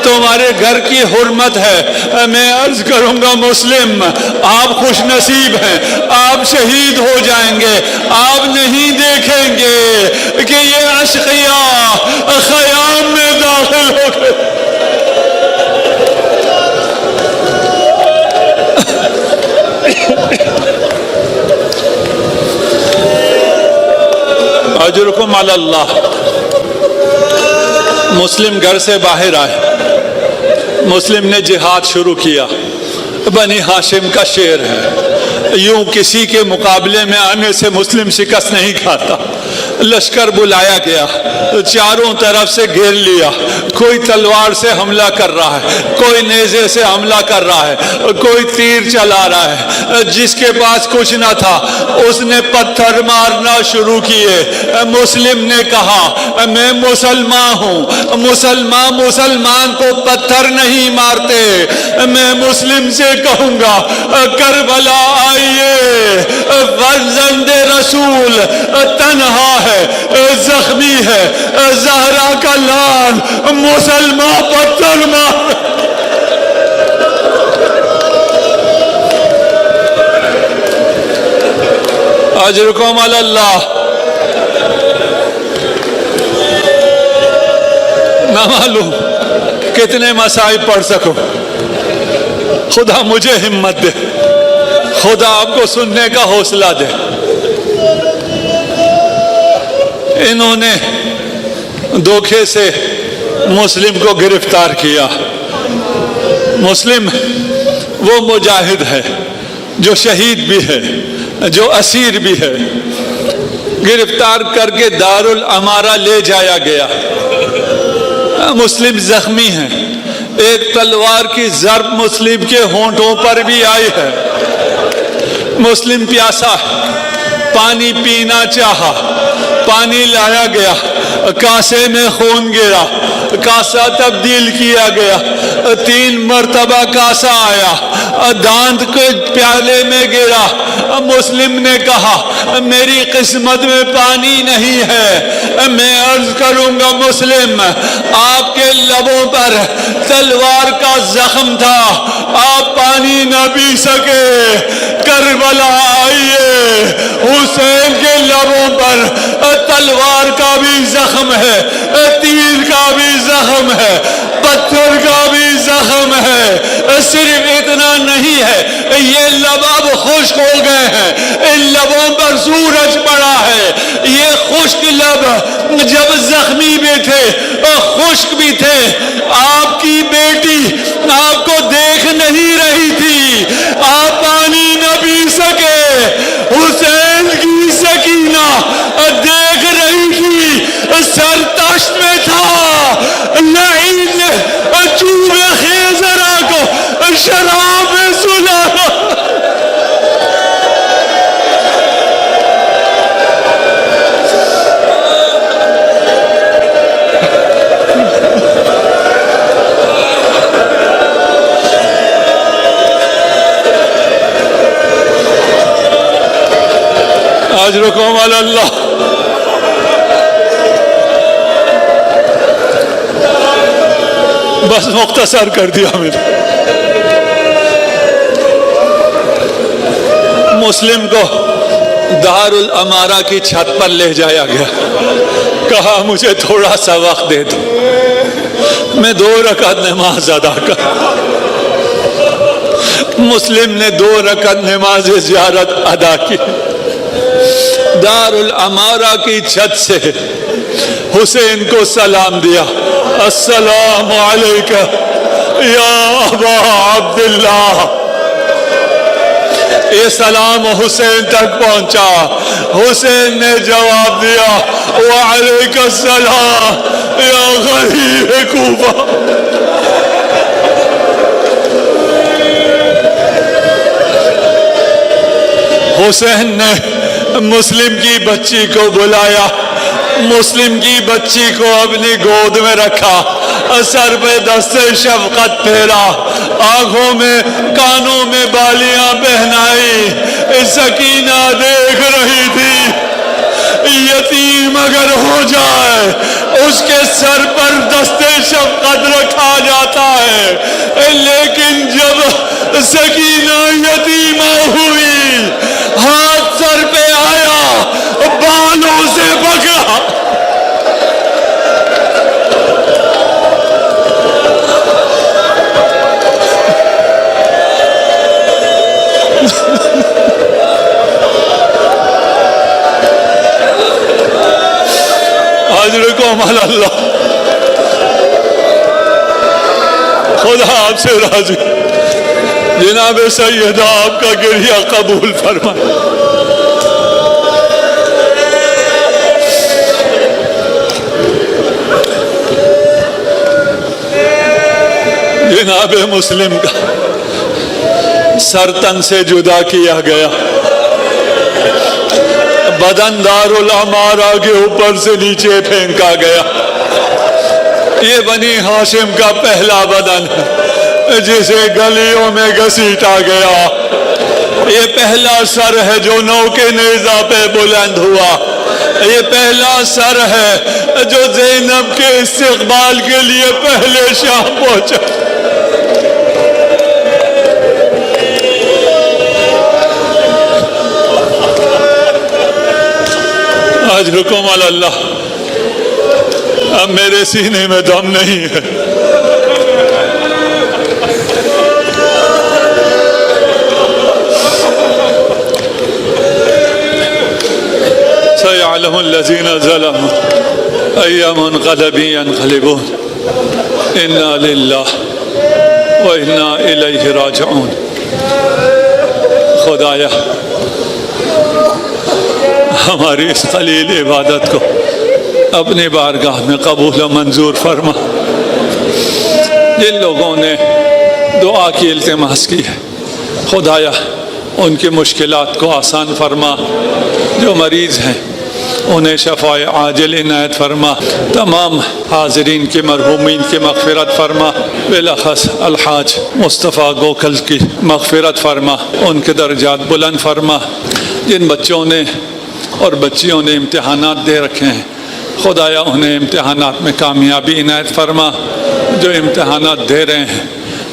تمہارے گھر کی حرمت ہے۔ میں عرض کروں گا مسلم آپ خوش نصیب ہیں، آپ شہید ہو جائیں گے، آپ نہیں دیکھیں گے کہ یہ اشقیاء خیام میں داخل ہو گئے۔ اجرکم علی اللہ۔ مسلم گھر سے باہر آئے، مسلم نے جہاد شروع کیا۔ بنی ہاشم کا شعر ہے، یوں کسی کے مقابلے میں آنے سے مسلم شکست نہیں کھاتا۔ لشکر بلایا گیا، چاروں طرف سے گھیر لیا، کوئی تلوار سے حملہ کر رہا ہے، کوئی نیزے سے حملہ کر رہا ہے، کوئی تیر چلا رہا ہے۔ جس کے پاس کچھ نہ تھا اس نے پتھر مارنا شروع کیے۔ مسلم نے کہا میں مسلمان ہوں، مسلمان کو پتھر نہیں مارتے۔ میں مسلم سے کہوں گا کربلا آئیے، فرزند رسول تنہا ہے، زخمی ہے، زہرا کا لال مسلمان پتھر مار۔ اجرکم علی اللہ۔ نہ معلوم کتنے مصائب پڑھ سکو، خدا مجھے ہمت دے، خدا آپ کو سننے کا حوصلہ دے۔ انہوں نے دھوکے سے مسلم کو گرفتار کیا۔ مسلم وہ مجاہد ہے جو شہید بھی ہے، جو اسیر بھی ہے۔ گرفتار کر کے دارالامارہ لے جایا گیا۔ مسلم زخمی ہیں، ایک تلوار کی ضرب مسلم کے ہونٹوں پر بھی آئی ہے۔ مسلم پیاسا ہے، پانی پینا چاہا، پانی لایا گیا، کاسے میں خون گرا، کاسا تبدیل کیا گیا، 3 مرتبہ کاسا آیا، دانت کے پیالے میں گرا۔ مسلم نے کہا میری قسمت میں پانی نہیں ہے۔ میں عرض کروں گا مسلم آپ کے لبوں پر تلوار کا زخم تھا، آپ پانی نہ پی سکے۔ کربلا آئیے، حسین کے لبوں پر تلوار کا بھی زخم ہے، تیر کا بھی زخم ہے، پتھر کا بھی زخم ہے، صرف اتنا نہیں ہے، یہ لب اب خشک ہو گئے ہیں، ان لبوں پر سورج پڑا ہے۔ یہ خشک لب جب زخمی بھی تھے اور خشک بھی تھے، آپ کی بیٹی آپ کو دیکھ نہیں رہی تھی، آپ پانی نہ پی سکے، حسین کی سکینہ دیکھ رہی تھی، سر تشت میں تھا، لعین چوب خیزرہ کو شراب میں سلا۔ اجرکم علی اللہ۔ بس مختصر کر دیا میں نے۔ مسلم کو دار الامارہ کی چھت پر لے جایا گیا، کہا مجھے تھوڑا سا وقت دے دو، میں 2 رکعت نماز ادا کر۔ مسلم نے 2 رکعت نماز زیارت ادا کی۔ دار الامارہ کی چھت سے حسین کو سلام دیا، السلام علیکہ یا ابا عبداللہ۔ یہ سلام حسین تک پہنچا، حسین نے جواب دیا، وعلیکہ السلام یا غریب کوفہ۔ حسین نے مسلم کی بچی کو بلایا، مسلم کی بچی کو اپنی گود میں رکھا، سر پہ دست شفقت پھیرا، آنکھوں میں کانوں میں بالیاں پہنائی۔ سکینہ دیکھ رہی تھی، یتیم اگر ہو جائے اس کے سر پر دست شفقت رکھا جاتا ہے، لیکن جب سکینہ یتیمہ ہوئی، ہاتھ سر پہ آیا، بالوں سے پکڑا۔ اجرکم علی اللہ۔ خدا آپ سے راضی، جناب سیدہ آپ کا گریہ قبول فرمائے۔ جناب مسلم کا سر تن سے جدا کیا گیا، بدن دار الامارہ کے اوپر سے نیچے پھینکا گیا۔ یہ بنی ہاشم کا پہلا بدن ہے جسے گلیوں میں گھسیٹا گیا، یہ پہلا سر ہے جو نو کے نیزہ پہ بلند ہوا، یہ پہلا سر ہے جو زینب کے استقبال کے لیے پہلے شام پہنچا۔ اجرکم علی اللہ۔ اب میرے سینے میں دم نہیں ہے، سَيَعْلَمُ الَّذِينَ ظَلَمُوا أَيَّ مُنْقَلَبٍ يَنْقَلِبُونَ إِنَّا لِلَّهِ وَإِنَّا إِلَيْهِ رَاجِعُونَ۔ خدایا ہماری اس قلیل عبادت کو اپنی بارگاہ میں قبول و منظور فرما۔ جن لوگوں نے دعا کی التماس کی ہے، خدایا ان کی مشکلات کو آسان فرما، جو مریض ہیں انہیں شفاء عاجل عنایت فرما، تمام حاضرین کے مرحومین کی مغفرت فرما، بالاخص الحاج مصطفیٰ گوکل کی مغفرت فرما، ان کے درجات بلند فرما۔ جن بچوں نے اور بچیوں نے امتحانات دے رکھے ہیں، خدایا انہیں امتحانات میں کامیابی عنایت فرما، جو امتحانات دے رہے ہیں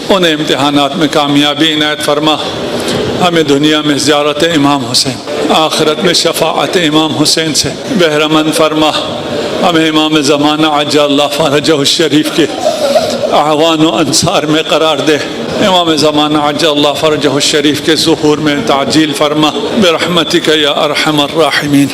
انہیں امتحانات میں کامیابی عنایت فرما۔ ہمیں دنیا میں زیارت امام حسین، آخرت میں شفاعت امام حسین سے بہرمند فرما۔ ہمیں امام زمانہ عجل اللہ فرجہ الشریف کے اعوان و انصار میں قرار دے. امام زمانہ عجل اللہ فرجہ الشریف کے ظہور میں تعجیل فرما برحمتک یا ارحم الراحمین.